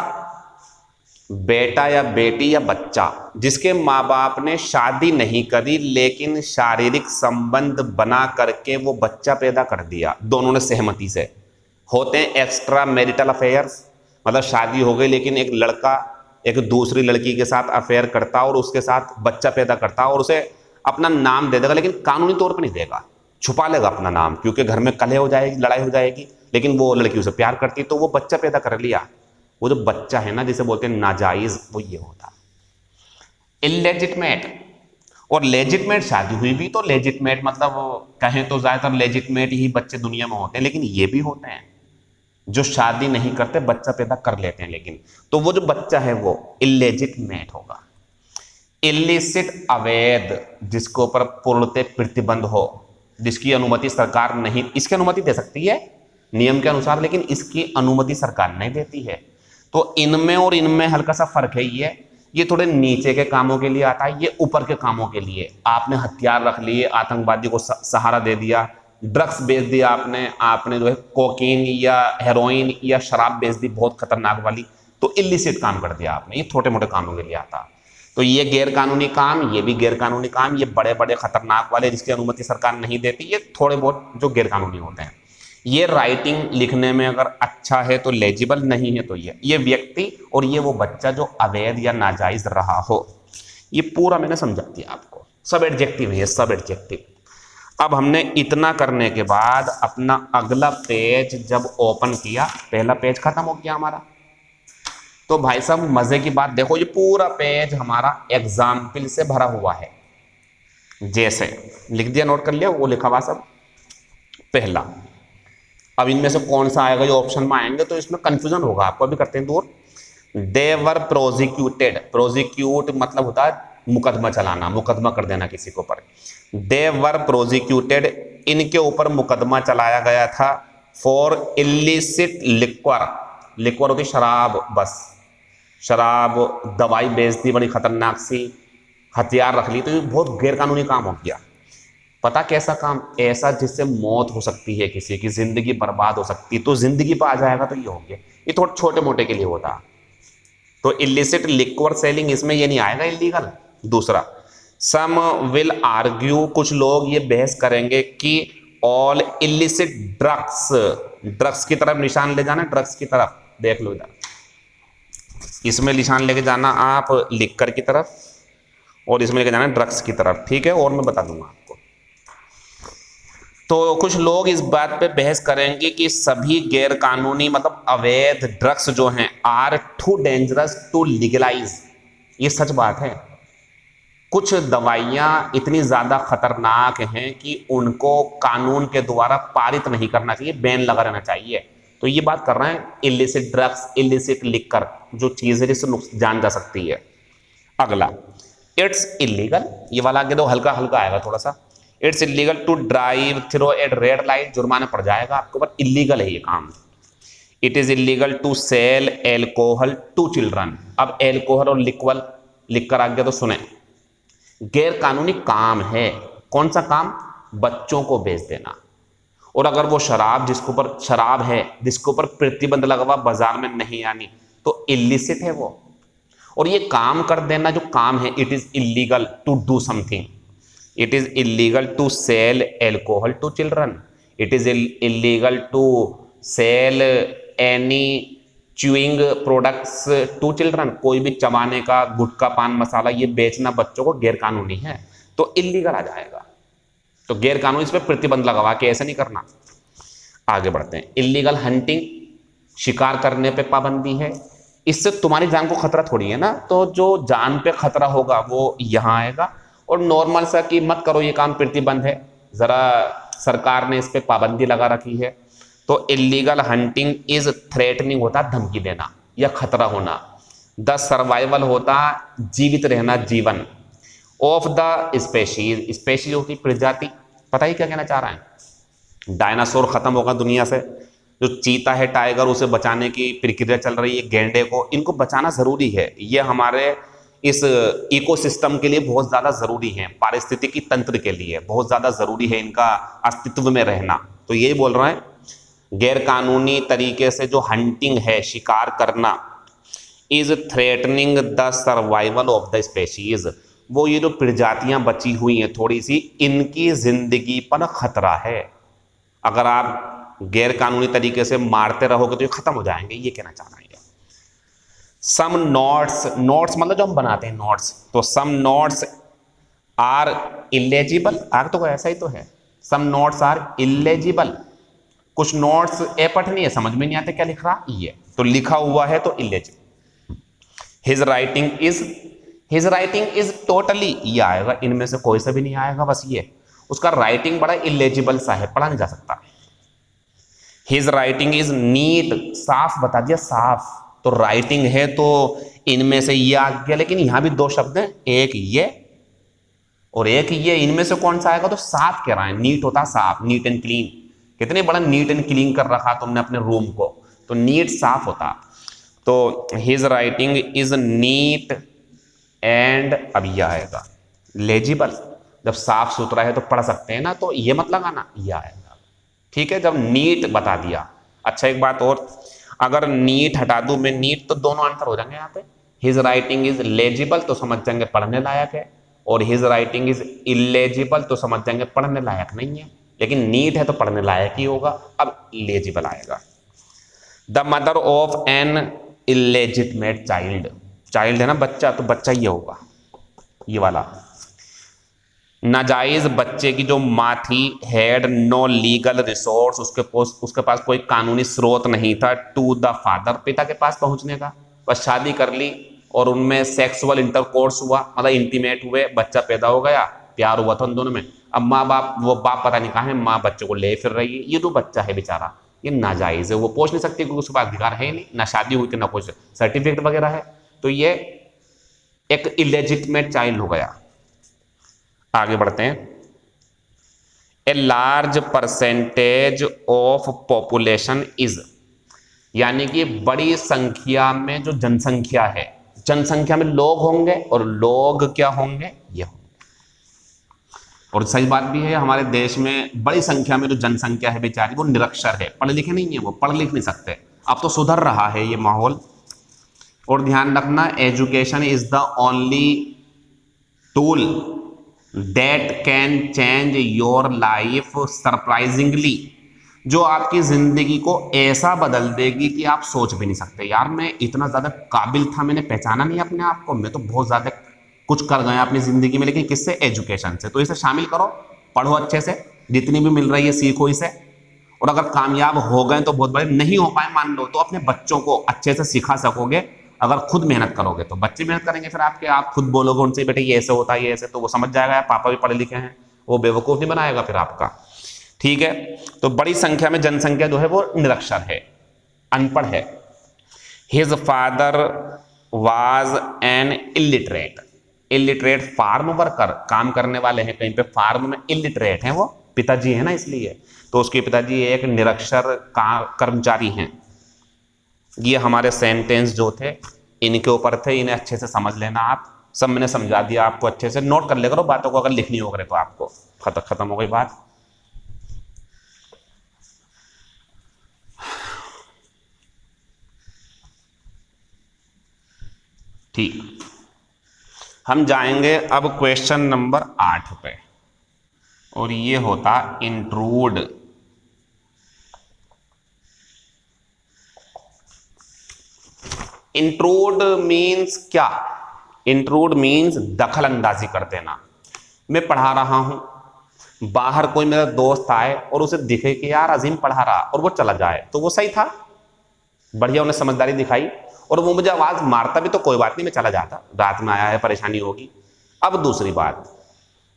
बेटा या बेटी या बच्चा जिसके माँ बाप ने शादी नहीं करी लेकिन शारीरिक संबंध बना करके वो बच्चा पैदा कर दिया, दोनों ने सहमति से। होते हैं एक्स्ट्रा मैरिटल अफेयर्स, मतलब शादी हो गई लेकिन एक लड़का एक दूसरी लड़की के साथ अफेयर करता और उसके साथ बच्चा पैदा करता और उसे अपना नाम दे देगा, लेकिन कानूनी तौर पर नहीं देगा, छुपा लेगा अपना नाम, क्योंकि घर में कलह हो जाएगी, लड़ाई हो जाएगी, लेकिन वो लड़की उसे प्यार करती, तो वो बच्चा पैदा कर लिया। वो जो बच्चा है ना, जिसे बोलते हैं नाजायज, वो ये होता। इलेजिटमेट और लेजिटमेट, शादी हुई भी तो लेजिटमेट, मतलब कहें तो ज्यादातर लेजिटमेट ही बच्चे दुनिया में होते हैं, लेकिन ये भी होते हैं जो शादी नहीं करते, बच्चा पैदा कर लेते हैं, लेकिन तो वो जो बच्चा है वो इलेजिटमेट होगा। इलिसिट, अवैध, जिसके ऊपर पूर्णतः प्रतिबंध हो, जिसकी अनुमति सरकार नहीं, इसकी अनुमति दे सकती है नियम के अनुसार, लेकिन इसकी अनुमति सरकार नहीं देती है। तो इनमें और इनमें हल्का सा फर्क है। ये थोड़े नीचे के कामों के लिए आता है, ये ऊपर के कामों के लिए। आपने हथियार रख लिए, आतंकवादी को सहारा दे दिया, ड्रग्स बेच दिया आपने जो है कोकीन या हेरोइन या शराब बेच दी बहुत खतरनाक वाली, तो इलिसिट काम कर दिया आपने। ये छोटे मोटे कामों के लिए आता। तो ये गैर कानूनी काम, ये भी गैर कानूनी काम, ये बड़े बड़े खतरनाक वाले जिसकी अनुमति सरकार नहीं देती, ये थोड़े बहुत जो गैर कानूनी होते हैं। ये राइटिंग लिखने में अगर अच्छा है तो लेजिबल, नहीं है तो ये व्यक्ति और ये वो बच्चा जो अवैध या नाजायज रहा हो। ये पूरा मैंने समझा दिया आपको, सब एडजेक्टिव है, सब एडजेक्टिव। अब हमने इतना करने के बाद अपना अगला पेज जब ओपन किया, पहला पेज खत्म हो गया हमारा। तो भाई साहब मजे की बात देखो, ये पूरा पेज हमारा एग्जाम्पल से भरा हुआ है। जैसे लिख दिया, नोट कर लिया, वो लिखा हुआ सब पहला। अब इनमें से कौन सा आएगा, ये ऑप्शन में आएंगे तो इसमें कंफ्यूजन होगा आपको, अभी करते हैं दूर। दे वर प्रोसिक्यूटेड, प्रोसिक्यूट मतलब होता है मुकदमा चलाना, मुकदमा कर देना किसी के ऊपर। दे वर प्रोसिक्यूटेड, इनके ऊपर मुकदमा चलाया गया था फॉर इलिसिट लिक्वर, लिक्वर होती शराब, बस शराब, दवाई बेच दी बड़ी खतरनाक सी, हथियार रख ली, तो ये बहुत गैरकानूनी काम हो गया। पता कैसा काम, ऐसा जिससे मौत हो सकती है, किसी की जिंदगी बर्बाद हो सकती है, तो जिंदगी पर आ जाएगा तो ये हो गया। ये थोड़े छोटे मोटे के लिए होता। तो इलिसिट लिक्वर सेलिंग, इसमें ये नहीं आएगा इलीगल। दूसरा, सम विल आर्ग्यू, कुछ लोग ये बहस करेंगे कि ऑल इलिसिट ड्रग्स, ड्रग्स की तरफ निशान ले जाना, ड्रग्स की तरफ देख लो इधर, इसमें निशान लेके जाना आप लिक्कर की तरफ, और इसमें लेके जाना ड्रग्स की तरफ, ठीक है। और मैं बता दूंगा आपको। तो कुछ लोग इस बात पे बहस करेंगे कि सभी गैर कानूनी मतलब अवैध ड्रग्स जो हैं are too dangerous to legalize. ये सच बात है, कुछ दवाइयां इतनी ज्यादा खतरनाक हैं कि उनको कानून के द्वारा पारित नहीं करना चाहिए, बैन लगा रहना चाहिए। तो ये बात कर रहे हैं इलिसिट ड्रग्स, इलिसिट लिक्कर, जो चीज है जिससे जान जा सकती है। अगला, इट्स इलीगल, ये वाला आगे दो हल्का हल्का आएगा थोड़ा सा। It's illegal to drive through at red light, जुर्माना पड़ जाएगा आपके ऊपर, इलीगल है ये काम। It is illegal to sell alcohol to children. अब एल्कोहल और लिक्कर आ गया तो सुने, गैर कानूनी काम है। कौन सा काम, बच्चों को बेच देना। और अगर वो शराब, जिसके ऊपर शराब है, जिसके ऊपर प्रतिबंध लगा हुआ, बाजार में नहीं आनी, तो इलिसिट है वो। और ये काम कर देना जो काम है, it is illegal to do something. It is illegal to sell alcohol to children, it is illegal to sell any chewing products to children. कोई भी चबाने का, गुटखा, पान मसाला, ये बेचना बच्चों को गैर कानूनी है, तो इलीगल आ जाएगा। तो गैर कानूनी, इस पर प्रतिबंध लगा के ऐसे नहीं करना। आगे बढ़ते हैं। इलीगल हंटिंग, शिकार करने पे पाबंदी है। इससे तुम्हारी जान को खतरा थोड़ी है ना, तो जो जान पे खतरा होगा वो यहाँ आएगा। और नॉर्मल सा कि मत करो ये काम, प्रतिबंध है, जरा सरकार ने इस पे पाबंदी लगा रखी है। तो इलीगल हंटिंग इज थ्रेटनिंग होता धमकी देना या खतरा होना। द सर्वाइवल होता जीवित रहना, जीवन। ऑफ द स्पेशीज, स्पेशीज होती प्रजाति। पता ही क्या कहना चाह रहा है? डायनासोर खत्म होगा दुनिया से, जो चीता है, टाइगर, उसे बचाने की प्रक्रिया चल रही है, गेंडे को, इनको बचाना जरूरी है। ये हमारे इस इकोसिस्टम के लिए बहुत ज्यादा जरूरी है, पारिस्थितिकी तंत्र के लिए बहुत ज्यादा जरूरी है इनका अस्तित्व में रहना। तो यही बोल रहा है, गैर कानूनी तरीके से जो हंटिंग है, शिकार करना, is threatening the survival of the species, वो ये जो प्रजातियां बची हुई हैं थोड़ी सी, इनकी जिंदगी पर खतरा है। अगर आप गैर कानूनी तरीके से मारते रहोगे तो ये खत्म हो जाएंगे, ये कहना चाह रहे हैं। सम नोट्स, नोट्स मतलब जो हम बनाते हैं नोट्स, तो सम नोट्स आर इलेजिबल, आग तो ऐसा ही तो है, सम नोट्स आर इलेजिबल। कुछ नोट्स एपट नहीं है, समझ में नहीं आते क्या लिख रहा ये, तो लिखा हुआ है तो illegible. His writing is totally, ये आएगा, इनमें से कोई सा भी नहीं आएगा, बस ये उसका राइटिंग बड़ा इलेजिबल सा है, पढ़ा नहीं जा सकता। हिज राइटिंग इज नीट, साफ बता दिया, साफ। तो राइटिंग है तो इनमें से ये आ गया, लेकिन यहां भी दो शब्द हैं, एक ये और एक ये, इनमें से कौन सा आएगा? तो साफ कह रहा है, नीट होता साफ, नीट एंड क्लीन। कितने बड़ा नीट एंड क्लीन कर रखा तुमने अपने रूम को, तो नीट साफ होता। तो his writing is neat and, अब यह आएगा लेजिबल। जब साफ सुथरा है तो पढ़ सकते हैं ना, तो ये मत लगाना, यह आएगा। ठीक है, जब नीट बता दिया। अच्छा एक बात और, अगर नीट हटा दूं मैं नीट, तो दोनों आंसर हो जाएंगे यहाँ पे। हिज राइटिंग इज लेजिबल तो समझ जाएंगे पढ़ने लायक है, और हिज राइटिंग इज इलेजिबल तो समझ जाएंगे पढ़ने लायक नहीं है। लेकिन नीट है तो पढ़ने लायक ही होगा, अब लेजिबल आएगा। The mother of an illegitimate child, child है ना बच्चा, तो बच्चा ये होगा, ये वाला। नाजायज बच्चे की जो माँ थी, हैड नो लीगल रिसोर्स, उसके पास कोई कानूनी स्रोत नहीं था, टू द फादर, पिता के पास पहुंचने का। बस शादी कर ली और उनमें सेक्सुअल इंटरकोर्स हुआ, मतलब इंटीमेट हुए, बच्चा पैदा हो गया, प्यार हुआ था उन दोनों में। अब माँ बाप, वो बाप पता नहीं कहाँ है, माँ बच्चे को ले फिर रही है। ये जो बच्चा है बेचारा, ये नाजायज है, वो पहुंच नहीं सकती क्योंकि उसके पास अधिकार है ही नहीं, ना शादी हुई थी ना कुछ सर्टिफिकेट वगैरह है, तो ये एक इलेजिटमेट चाइल्ड हो गया। आगे बढ़ते हैं। A large percentage of population is, यानी कि बड़ी संख्या में जो जनसंख्या है, जनसंख्या में लोग होंगे, और लोग क्या होंगे? ये होंगे। और सही बात भी है, हमारे देश में बड़ी संख्या में जो जनसंख्या है बेचारी, वो निरक्षर है, पढ़े लिखे नहीं है, वो पढ़ लिख नहीं सकते। अब तो सुधर रहा है ये माहौल। और ध्यान रखना, education is the only tool that can change your life surprisingly, जो आपकी जिंदगी को ऐसा बदल देगी कि आप सोच भी नहीं सकते। यार मैं इतना ज्यादा काबिल था, मैंने पहचाना नहीं अपने आप को, मैं तो बहुत ज्यादा कुछ कर गया अपनी जिंदगी में। लेकिन किससे? एजुकेशन से। तो इसे शामिल करो, पढ़ो अच्छे से, जितनी भी मिल रही है सीखो इसे। और अगर कामयाब हो गए तो बहुत बड़े, नहीं हो पाए मान लो, तो अपने बच्चों को अच्छे से सिखा सकोगे अगर खुद मेहनत करोगे। तो बच्चे मेहनत करेंगे फिर आपके, आप खुद बोलोगे उनसे बेटे ये ऐसे होता है, ये ऐसे, तो वो समझ जाएगा, पापा भी पढ़े लिखे हैं, वो बेवकूफ़ नहीं बनाएगा फिर आपका। ठीक है, तो बड़ी संख्या में जनसंख्या जो है वो निरक्षर है, अनपढ़ है। His father was an illiterate, illiterate farm worker, काम करने वाले हैं कहीं पे फार्म में, इलिटरेट हैं वो, पिताजी है ना इसलिए। तो उसके पिताजी एक निरक्षर कर्मचारी हैं। ये हमारे सेंटेंस जो थे इनके ऊपर थे, इन्हें अच्छे से समझ लेना आप। सब मैंने समझा दिया आपको, अच्छे से नोट कर ले करो बातों को, अगर लिखनी हो करे तो आपको। खत्म हो गई बात। ठीक, हम जाएंगे अब क्वेश्चन नंबर 8 पे, और ये होता इंट्रूड। इंट्रूड मीन्स क्या? इंट्रूड मीन्स दखल अंदाजी कर देना। मैं पढ़ा रहा हूं, बाहर कोई मेरा दोस्त आए और उसे दिखे कि यार अजीम पढ़ा रहा, और वो चला जाए, तो वो सही था, बढ़िया उन्हें समझदारी दिखाई, और वो मुझे आवाज़ मारता भी तो कोई बात नहीं, मैं चला जाता, रात में आया है परेशानी होगी। अब दूसरी बात,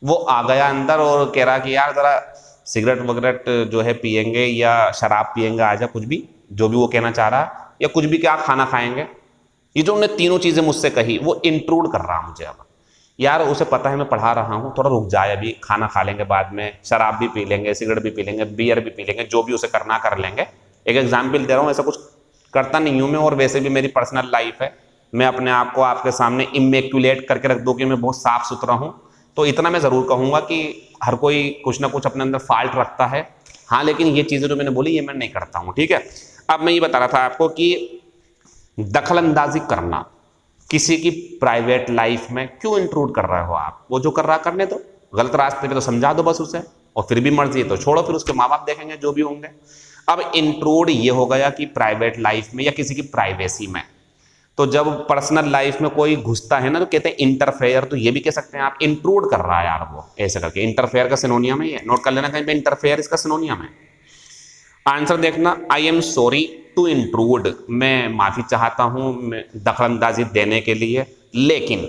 वो आ गया अंदर और कह रहा कि यार ज़रा सिगरेट वगरेट जो है पियेंगे या शराब पियेंगे, आजा कुछ भी, जो भी वो कहना चाह रहा, या कुछ भी, क्या खाना खाएंगे। ये जो उन्होंने तीनों चीज़ें मुझसे कही, वो इंट्रूड कर रहा मुझे। अब यार उसे पता है मैं पढ़ा रहा हूँ, थोड़ा रुक जाए, अभी खाना खा लेंगे, बाद में शराब भी पी लेंगे, सिगरेट भी पी लेंगे, बियर भी पी लेंगे, जो भी उसे करना कर लेंगे। एक एग्जाम्पल दे रहा हूँ, ऐसा कुछ करता नहीं हूँ मैं, और वैसे भी मेरी पर्सनल लाइफ है, मैं अपने आप को आपके सामने इमेक्युलेट करके रख दूँ कि मैं बहुत साफ सुथरा हूँ। तो इतना मैं ज़रूर कहूँगा कि हर कोई कुछ ना कुछ अपने अंदर फॉल्ट रखता है, हाँ, लेकिन ये चीज़ें जो मैंने बोली ये मैं नहीं करता हूँ, ठीक है। अब मैं ये बता रहा था आपको कि दखल अंदाजी करना किसी की प्राइवेट लाइफ में क्यों इंट्रूड कर रहे हो आप, वो जो कर रहा करने दो, गलत रास्ते पे तो समझा दो बस उसे, और फिर भी मर्जी है तो छोड़ो, फिर उसके माँ बाप देखेंगे जो भी होंगे। अब इंट्रूड ये हो गया कि प्राइवेट लाइफ में या किसी की प्राइवेसी में, तो जब पर्सनल लाइफ में कोई घुसता है ना तो कहते हैं इंटरफेयर, तो ये भी कह सकते हैं आप इंट्रूड कर रहा है यार वो, ऐसे करके। इंटरफेयर का सिनोनियम है ये, नोट कर लेना कहीं पे, इंटरफेयर इसका सिनोनियम है। आंसर देखना, I am sorry to intrude, मैं माफी चाहता हूं दखल अंदाजी देने के लिए, लेकिन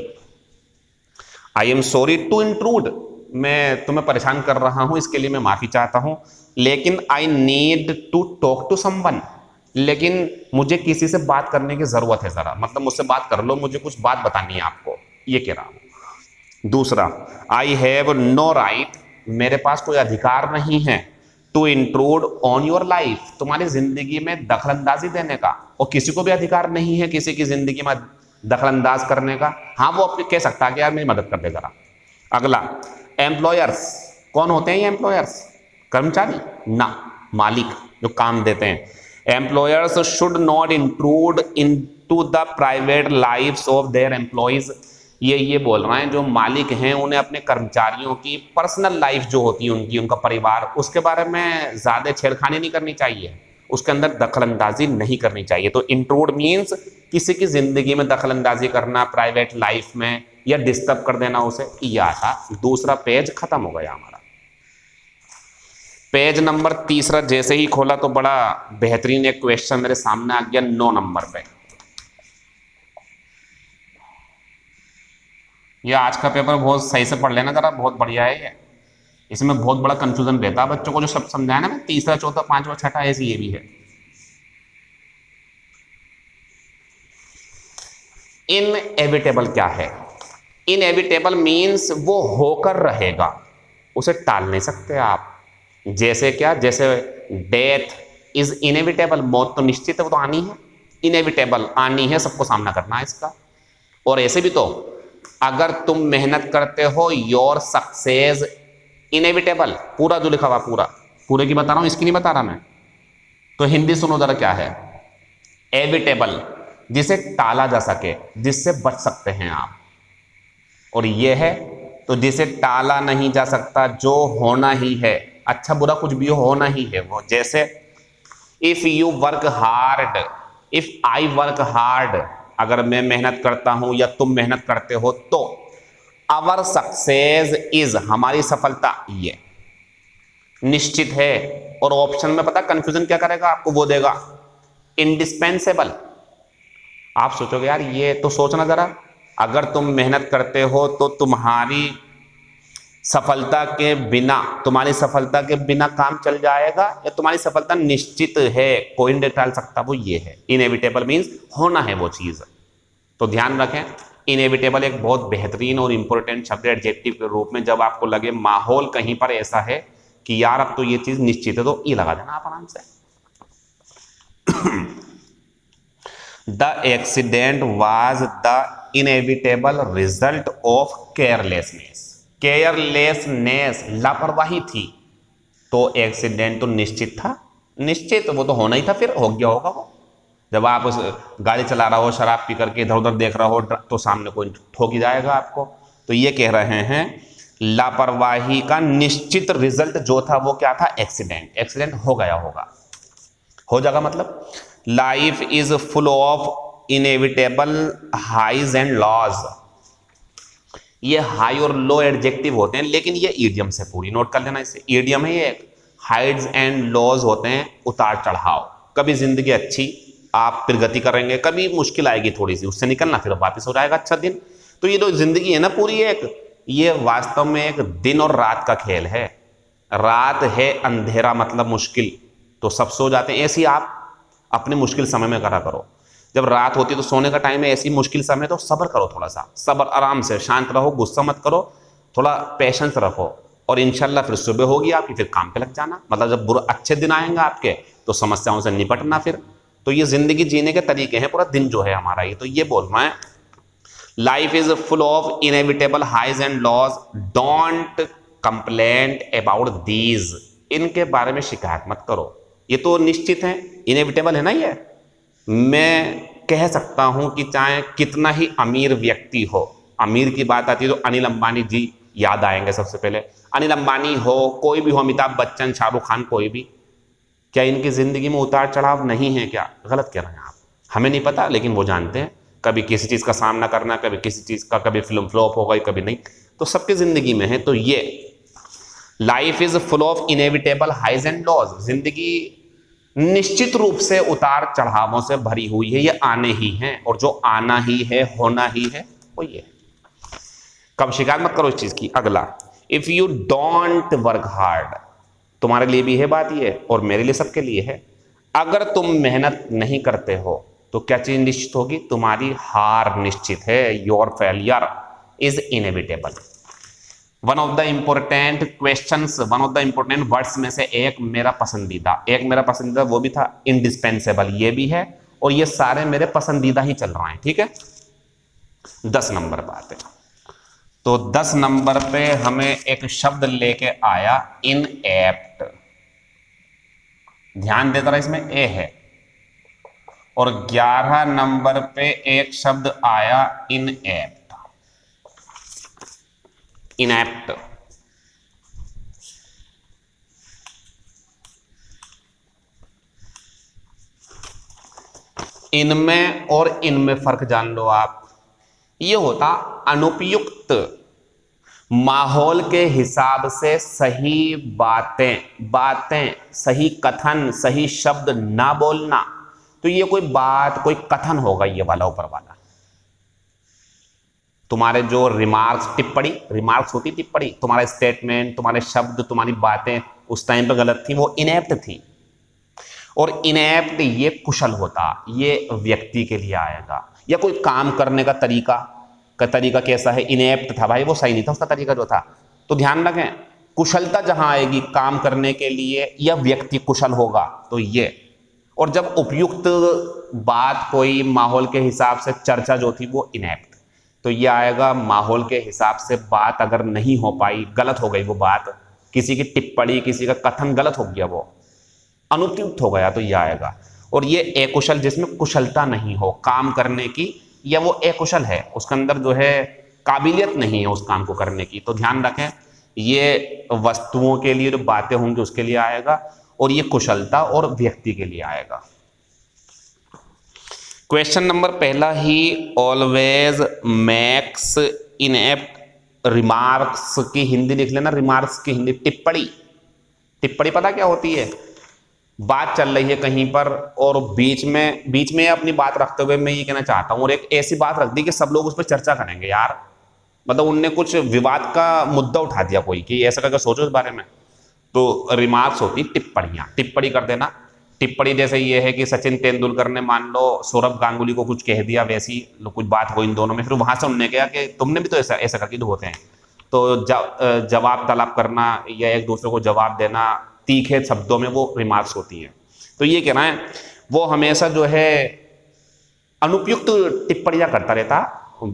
I am sorry to intrude, मैं तुम्हें परेशान कर रहा हूं इसके लिए मैं माफी चाहता हूं, लेकिन I need to talk to someone, लेकिन मुझे किसी से बात करने की जरूरत है, जरा मतलब मुझसे बात कर लो, मुझे कुछ बात बतानी है आपको, ये कह रहा हूं। दूसरा, आई हैव नो राइट, मेरे पास कोई अधिकार नहीं है, to intrude on your life, तुम्हारी जिंदगी में दखल अंदाजी देने का, और किसी को भी अधिकार नहीं है किसी की जिंदगी में दखल अंदाज करने का। हाँ, वो अपने कह सकता है कि यार मेरी मदद कर दे जरा। अगला, एम्प्लॉयर्स, कौन होते हैं ये एम्प्लॉयर्स? कर्मचारी ना, मालिक जो काम देते हैं। Employers should not intrude into the private lives of their employees, ये बोल रहे हैं जो मालिक हैं उन्हें अपने कर्मचारियों की पर्सनल लाइफ जो होती है उनकी, उनका परिवार, उसके बारे में ज्यादा छेड़खानी नहीं करनी चाहिए, उसके अंदर दखल अंदाजी नहीं करनी चाहिए। तो इंट्रूड मीन्स किसी की जिंदगी में दखल अंदाजी करना, प्राइवेट लाइफ में, या डिस्टर्ब कर देना उसे, ये आता। दूसरा पेज खत्म हो गया हमारा। पेज नंबर तीसरा जैसे ही खोला तो बड़ा बेहतरीन एक क्वेश्चन मेरे सामने आ गया 9 नंबर पे। ये आज का पेपर बहुत सही से पढ़ लेना जरा, बहुत बढ़िया है ये, इसमें बहुत बड़ा कंफ्यूजन रहता है बच्चों को, जो सब समझाया ना मैं, तीसरा चौथा पांचवा छठा, ऐसी ये भी है। इनएविटेबल क्या है? इनएविटेबल मीन्स वो होकर रहेगा, उसे टाल नहीं सकते आप। जैसे क्या? जैसे डेथ इज इनएविटेबल, मौत तो निश्चित है, वो तो आनी है, इनएविटेबल आनी है, सबको सामना करना है इसका। और ऐसे भी तो अगर तुम मेहनत करते हो, योर सक्सेस इनएविटेबल, पूरा जो लिखा हुआ पूरे की बता रहा हूं, इसकी नहीं बता रहा मैं। तो हिंदी सुनो जरा क्या है। एविटेबल, जिसे टाला जा सके, जिससे बच सकते हैं आप। और ये है तो जिसे टाला नहीं जा सकता, जो होना ही है, अच्छा बुरा कुछ भी होना ही है वो। जैसे if you work hard, if I work hard, अगर मैं मेहनत करता हूं या तुम मेहनत करते हो, तो आवर सक्सेस इज, हमारी सफलता ये निश्चित है। और ऑप्शन में पता कंफ्यूजन क्या करेगा आपको, वो देगा इंडिस्पेंसेबल। आप सोचोगे यार ये तो सोचना जरा, अगर तुम मेहनत करते हो तो तुम्हारी सफलता के बिना, तुम्हारी सफलता के बिना काम चल जाएगा, या तुम्हारी सफलता निश्चित है, कोई नहीं टाल सकता, वो ये है। इनएविटेबल मीन्स होना है वो चीज। तो ध्यान रखें, इनएविटेबल एक बहुत बेहतरीन और इंपॉर्टेंट शब्द एडजेक्टिव के रूप में, जब आपको लगे माहौल कहीं पर ऐसा है कि यार अब तो ये चीज निश्चित है, तो ये लगा देना आप आराम से। The accident was the inevitable result of carelessness, carelessness लापरवाही थी, तो एक्सीडेंट तो निश्चित था, निश्चित वो तो होना ही था, फिर हो गया होगा वो। जब आप उस गाड़ी चला रहा हो, शराब पी करके इधर उधर देख रहा हो, तो सामने कोई ठोक ही जाएगा आपको। तो ये कह रहे हैं लापरवाही का निश्चित रिजल्ट जो था वो क्या था? एक्सीडेंट। एक्सीडेंट हो गया होगा, हो जाएगा मतलब। Life is full of inevitable highs and lows, ये हाई और लो एडजेक्टिव होते हैं, लेकिन ये ईडियम से पूरी, नोट कर लेना इसे, ईडियम है ये। हाइड्स एंड लॉज होते हैं उतार चढ़ाव, कभी जिंदगी अच्छी, आप फिर गति करेंगे, कभी मुश्किल आएगी थोड़ी सी, उससे निकलना, फिर वापस हो जाएगा अच्छा दिन। तो ये जो जिंदगी है ना पूरी, ये वास्तव में एक दिन और रात का खेल है। रात है अंधेरा मतलब मुश्किल, तो सब सो जाते हैं, ऐसी आप अपने मुश्किल समय में करा करो। जब रात होती है तो सोने का टाइम है, ऐसी मुश्किल समय तो सब्र करो, थोड़ा सा सब्र, आराम से शांत रहो, गुस्सा मत करो, थोड़ा पेशेंस रखो, और इंशाल्लाह फिर सुबह होगी आपकी, फिर काम पे लग जाना। मतलब जब बुरे अच्छे दिन आएंगे आपके तो समस्याओं से निपटना फिर। तो ये जिंदगी जीने के तरीके हैं, पूरा दिन जो है हमारा ये। तो ये बोल रहा है, life is full of inevitable highs and lows, don't complaint about these. इनके बारे में शिकायत मत करो, ये तो निश्चित है, इनएविटेबल है ना ये। मैं कह सकता हूं कि चाहे कितना ही अमीर व्यक्ति हो, अमीर की बात आती है तो अनिल अंबानी जी याद आएंगे सबसे पहले। अनिल अंबानी हो, कोई भी हो, अमिताभ बच्चन, शाहरुख खान, कोई भी, क्या इनकी जिंदगी में उतार चढ़ाव नहीं है? क्या गलत कह रहे हैं आप? हमें नहीं पता, लेकिन वो जानते हैं। कभी किसी चीज का सामना करना, कभी किसी चीज का, कभी फिल्म फ्लॉप हो गई, कभी नहीं, तो सबके जिंदगी में है। तो ये life is full of inevitable highs and lows, जिंदगी निश्चित रूप से उतार चढ़ावों से भरी हुई है, ये आने ही हैं, और जो आना ही है, होना ही है, वो ये है। कब शिकायत मत करो इस चीज की। अगला, if you don't work hard, तुम्हारे लिए भी है बात ये, और मेरे लिए, सबके लिए है। अगर तुम मेहनत नहीं करते हो तो क्या चीज निश्चित होगी? तुम्हारी हार निश्चित है। Your failure is inevitable. One of the important questions, one of the important words में से एक मेरा पसंदीदा वो भी था इंडिस्पेंसेबल, ये भी है, और ये सारे मेरे पसंदीदा ही चल रहे हैं, ठीक है। 10 नंबर बात है, तो 10 नंबर पे हमें एक शब्द लेके आया इनएप्ट। ध्यान देता रहा, इसमें ए है। और 11 नंबर पे एक शब्द आया इनएप्ट। इनएप्ट इनमें और इनमें फर्क जान लो आप। ये होता अनुपयुक्त, माहौल के हिसाब से सही बातें, सही कथन, सही शब्द ना बोलना। तो ये कोई बात, कोई कथन होगा ये वाला, ऊपर वाला। तुम्हारे जो रिमार्क्स, रिमार्क्स होती टिप्पणी, तुम्हारे स्टेटमेंट, तुम्हारे शब्द, तुम्हारी बातें उस टाइम पे गलत थी, वो इनएप्ट थी। और इनएप्ट ये कुशल होता, ये व्यक्ति के लिए आएगा। या कोई काम करने का तरीका कैसा है, इनएप्ट था भाई, वो सही नहीं था उसका तरीका जो था। तो ध्यान रखें, कुशलता जहां आएगी काम करने के लिए, या व्यक्ति कुशल होगा, तो ये। और जब उपयुक्त बात कोई माहौल के हिसाब से चर्चा जो थी, वो इनएप्ट, तो ये आएगा माहौल के हिसाब से बात अगर नहीं हो पाई, गलत हो गई वो बात, किसी की टिप्पणी, किसी का कथन गलत हो गया, वो अनुपयुक्त हो गया, तो ये आएगा। और ये अकुशल, जिसमें कुशलता नहीं हो काम करने की, या वो अकुशल है, उसके अंदर जो है काबिलियत नहीं है उस काम को करने की। तो ध्यान रखें, ये वस्तुओं के लिए जो बातें होंगी उसके लिए आएगा, और ये कुशलता और व्यक्ति के लिए आएगा। क्वेश्चन नंबर पहला ही, ऑलवेज मैक्स इनएप्ट रिमार्क्स की हिंदी लिख लेना। रिमार्क्स की हिंदी टिप्पणी पता क्या होती है? बात चल रही है कहीं पर, और बीच में अपनी बात रखते हुए मैं ये कहना चाहता हूं, और एक ऐसी बात रख दी कि सब लोग उस पर चर्चा करेंगे यार, मतलब उनने कुछ विवाद का मुद्दा उठा दिया कोई, कि ऐसा करके सोचो इस बारे में। तो रिमार्क्स होती टिप्पणियां, टिप्पणी कर देना। टिप्पणी जैसे ये है कि सचिन तेंदुलकर ने मान लो सौरभ गांगुली को कुछ कह दिया, वैसी कुछ बात हो इन दोनों में, फिर वहां से उन्होंने कहा कि तुमने भी तो ऐसा करके तो होते हैं। तो जवाब तलब करना, या एक दूसरे को जवाब देना तीखे शब्दों में, वो रिमार्क्स होती है। तो ये कहना है, वो हमेशा जो है अनुपयुक्त टिप्पणियां करता रहता,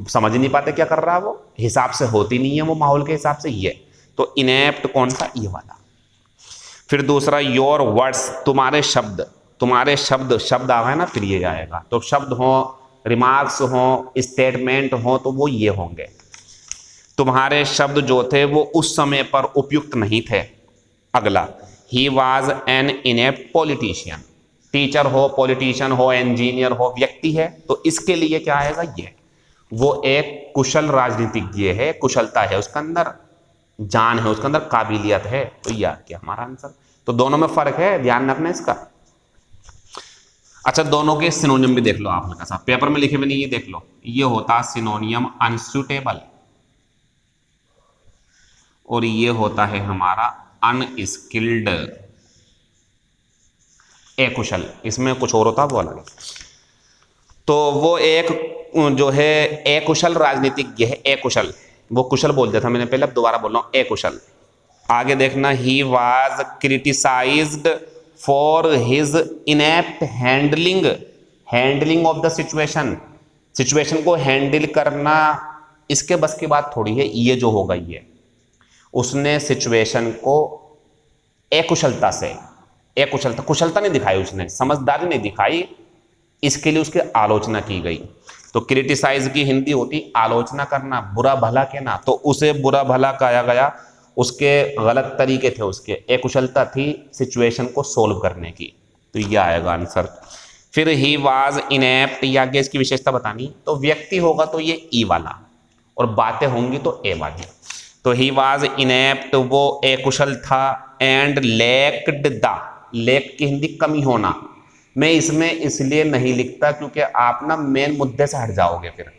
समझ नहीं पाते क्या कर रहा है वो, हिसाब से होती नहीं है वो माहौल के हिसाब से। ये तो इनएप्ट कौन सा? ये वाला। फिर दूसरा, योर वर्ड्स, तुम्हारे शब्द आ गए ना, फिर ये आएगा। तो शब्द हो, रिमार्क्स हो, स्टेटमेंट हो, तो वो ये होंगे। तुम्हारे शब्द जो थे वो उस समय पर उपयुक्त नहीं थे। अगला, he was an inept politician, teacher हो, पॉलिटिशियन हो, इंजीनियर हो, व्यक्ति है, तो इसके लिए क्या आएगा? ये वो एक कुशल राजनीतिज्ञ है, कुशलता है उसके अंदर, जान है उसके अंदर, काबिलियत है। तो यह क्या हमारा आंसर। तो दोनों में फर्क है, ध्यान रखना इसका। अच्छा, दोनों के सिनोनियम भी देख लो आप हल्का सा, पेपर में लिखे हुए नहीं, ये देख लो, ये होता सिनोनियम अनसुटेबल और ये होता है हमारा अनस्किल्ड, अकुशल। इसमें कुछ और होता है वो अलग। तो वो एक जो है अकुशल राजनीतिज्ञ है, अकुशल, वो कुशल बोल दिया था मैंने पहले, अब दोबारा बोल रहा हूं अकुशल। आगे देखना, he was criticised for his inept handling, handling of the situation, situation को हैंडल करना इसके बस की बात थोड़ी है, ये जो होगा ये उसने सिचुएशन को अकुशलता से, अकुशलता, कुशलता नहीं दिखाई उसने, समझदारी नहीं दिखाई, इसके लिए उसकी आलोचना की गई। तो क्रिटिसाइज की हिंदी होती आलोचना करना, बुरा भला कहना, तो उसे बुरा भला कहा गया, उसके गलत तरीके थे, उसके अकुशलता थी सिचुएशन को सोल्व करने की, तो ये आएगा आंसर। फिर ही वाज इनएप्ट, या आगे इसकी विशेषता बतानी, तो व्यक्ति होगा तो ये ई वाला और बातें होंगी तो ए वाली। तो ही वाज इनएप्ट, वो अकुशल था, एंड लैक्ड द, लैक की हिंदी कमी होना, मैं इसमें इसलिए नहीं लिखता क्योंकि आप ना मेन मुद्दे से हट जाओगे फिर।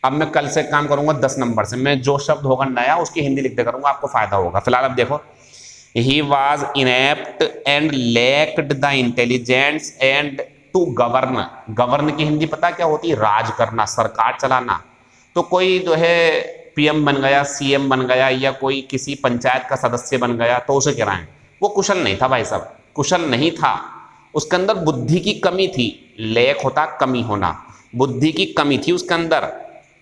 अब मैं कल से काम करूंगा 10 नंबर से, मैं जो शब्द होगा नया उसकी हिंदी लिखते करूंगा, आपको फायदा होगा। फिलहाल अब देखो, he was inept and lacked the intelligence and to govern, govern की हिंदी पता क्या होती है? राज करना, सरकार चलाना। तो कोई जो है पीएम बन गया, सीएम बन गया, या कोई किसी पंचायत का सदस्य बन गया, तो उसे कह रहे हैं वो कुशल नहीं था भाई साहब, कुशल नहीं था, उसके अंदर बुद्धि की कमी थी। लैक होता कमी होना, बुद्धि की कमी थी उसके अंदर,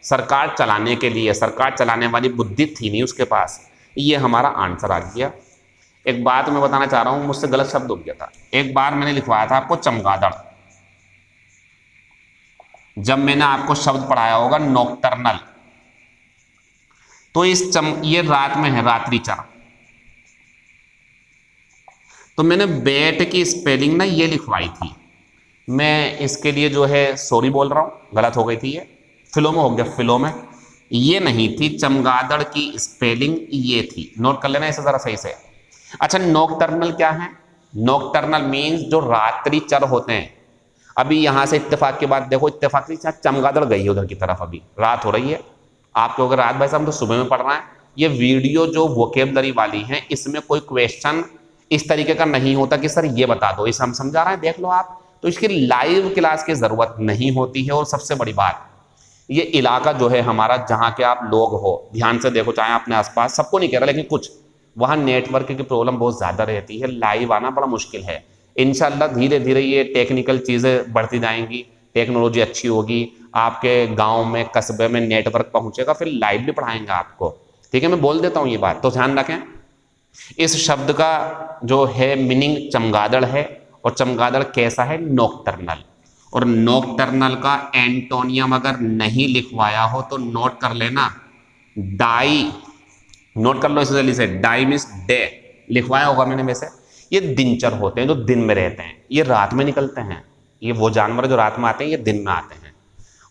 सरकार चलाने के लिए, सरकार चलाने वाली बुद्धि थी नहीं उसके पास। ये हमारा आंसर आ गया। एक बात मैं बताना चाह रहा हूं, मुझसे गलत शब्द हो गया था। एक बार मैंने लिखवाया था आपको चमगादड़, जब मैंने आपको शब्द पढ़ाया होगा नॉकटर्नल, तो ये रात में है, रात्रिचर, तो मैंने बैट की स्पेलिंग ना ये लिखवाई थी। मैं इसके लिए जो है सॉरी बोल रहा हूँ, गलत हो गई थी, ये फिलो में हो गया, फिलो में, ये नहीं थी, चमगादड़ की स्पेलिंग ये थी, नोट कर लेना इसे जरा सही से। अच्छा, नॉकटर्नल क्या है? नॉकटर्नल मीन्स जो रात्रिचर होते हैं। अभी यहां से इत्तेफाक की बात देखो, इत्तेफाक से चमगादड़ गई है उधर की तरफ, अभी रात हो रही है, आपको अगर रात भाई साहब तो सुबह में पढ़ना है। ये वीडियो जो वोकेबलरी वाली है, इसमें कोई क्वेश्चन इस तरीके का नहीं होता कि सर ये बता दो, इसे हम समझा रहे हैं देख लो आप, तो इसकी लाइव क्लास की जरूरत नहीं होती है। और सबसे बड़ी बात, ये इलाका जो है हमारा, जहाँ के आप लोग हो, ध्यान से देखो, चाहे अपने आसपास, सबको नहीं कह रहा लेकिन कुछ वहाँ नेटवर्क की प्रॉब्लम बहुत ज़्यादा रहती है, लाइव आना बड़ा मुश्किल है। इंशाल्लाह धीरे धीरे ये टेक्निकल चीज़ें बढ़ती जाएंगी, टेक्नोलॉजी अच्छी होगी, आपके गांव में, कस्बे में नेटवर्क पहुंचेगा, फिर लाइव भी पढ़ाएंगे आपको, ठीक है? मैं बोल देता हूँ ये बात, तो ध्यान रखें। इस शब्द का जो है मीनिंग चमगादड़ है, और चमगादड़ कैसा है? नॉकटर्नल। और नॉकटर्नल का एंटोनियम अगर नहीं लिखवाया हो तो नोट कर लेना, डाई, नोट कर लो इसे जल्दी से, डाई मीन्स डे, लिखवाया होगा मैंने वैसे। ये दिनचर होते हैं जो दिन में रहते हैं, ये रात में निकलते हैं, ये वो जानवर जो रात में आते हैं, ये दिन में आते हैं।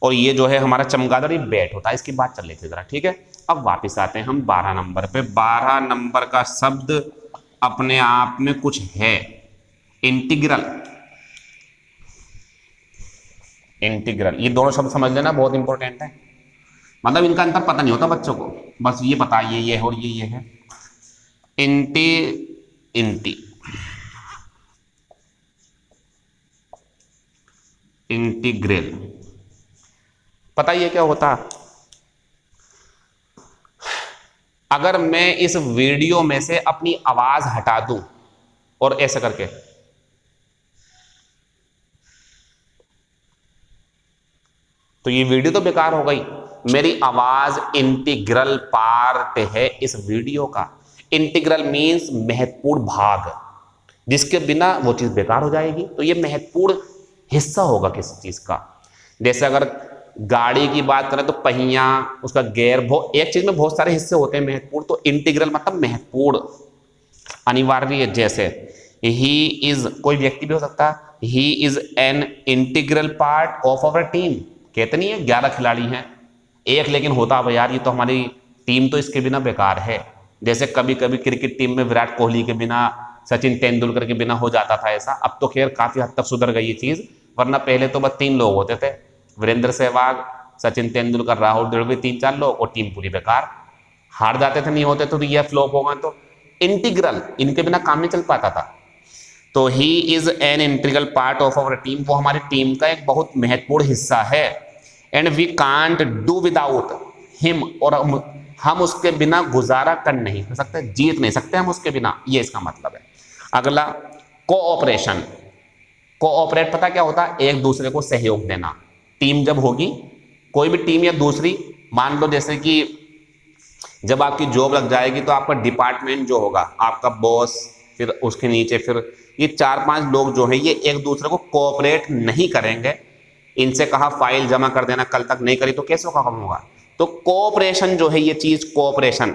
और ये जो है हमारा चमगादड़, ये बैट होता है। इसकी बात चल रही थी जरा, ठीक है? अब वापस आते हैं हम 12 नंबर पे। 12 नंबर का शब्द अपने आप में कुछ है, इंटीग्रल। इंटीग्रल, ये दोनों शब्द समझ लेना, बहुत इंपॉर्टेंट है। मतलब इनका अंतर पता नहीं होता बच्चों को, बस ये पता ये है और ये है। इंटीग्रल पता ये क्या होता? अगर मैं इस वीडियो में से अपनी आवाज हटा दूं और ऐसे करके, तो ये वीडियो तो बेकार हो गई। मेरी आवाज इंटीग्रल पार्ट है इस वीडियो का। इंटीग्रल मीन्स महत्वपूर्ण भाग, जिसके बिना वो चीज बेकार हो जाएगी। तो ये महत्वपूर्ण हिस्सा होगा किसी चीज का। जैसे अगर गाड़ी की बात करें तो पहिया, उसका गियर, एक चीज में बहुत सारे हिस्से होते हैं महत्वपूर्ण, तो इंटीग्रल मतलब महत्वपूर्ण, अनिवार्य है। जैसे ही इज, कोई व्यक्ति भी हो सकता है, ही is an integral part of our team. कहते नहीं है 11 खिलाड़ी हैं, एक लेकिन होता है यार ये तो हमारी टीम तो इसके बिना बेकार है। जैसे कभी कभी क्रिकेट टीम में विराट कोहली के बिना सचिन तेंदुलकर के बिना हो जाता था ऐसा। अब तो खैर काफी हद तक सुधर गई ये चीज, वरना पहले तो बस 3 लोग होते थे, वीरेंद्र सहवाग, सचिन तेंदुलकर, राहुल द्रविड़, 3-4 लोग, और टीम पूरी बेकार, हार जाते थे, नहीं होते तो ये फ्लॉप हो गए। तो इंटीग्रल, इनके बिना काम नहीं चल पाता था। तो he is an integral part of our team, वो हमारी टीम का एक बहुत महत्वपूर्ण हिस्सा है। And we can't do without him, और हम उसके बिना गुजारा कर नहीं सकते, जीत नहीं सकते हम उसके बिना, ये इसका मतलब है। अगला कोऑपरेशन। कोऑपरेट पता क्या होता है? एक दूसरे को सहयोग देना। टीम जब होगी, कोई भी टीम या दूसरी, मान लो जैसे कि जब आपकी जॉब लग जाएगी तो आपका डिपार्टमेंट जो होगा, आपका बॉस, फिर उसके नीचे फिर ये 4-5 लोग जो है, ये एक दूसरे को कोऑपरेट नहीं करेंगे, इनसे कहा फाइल जमा कर देना, कल तक नहीं करी तो कैसे काम होगा? तो कोऑपरेशन जो है, ये चीज cooperation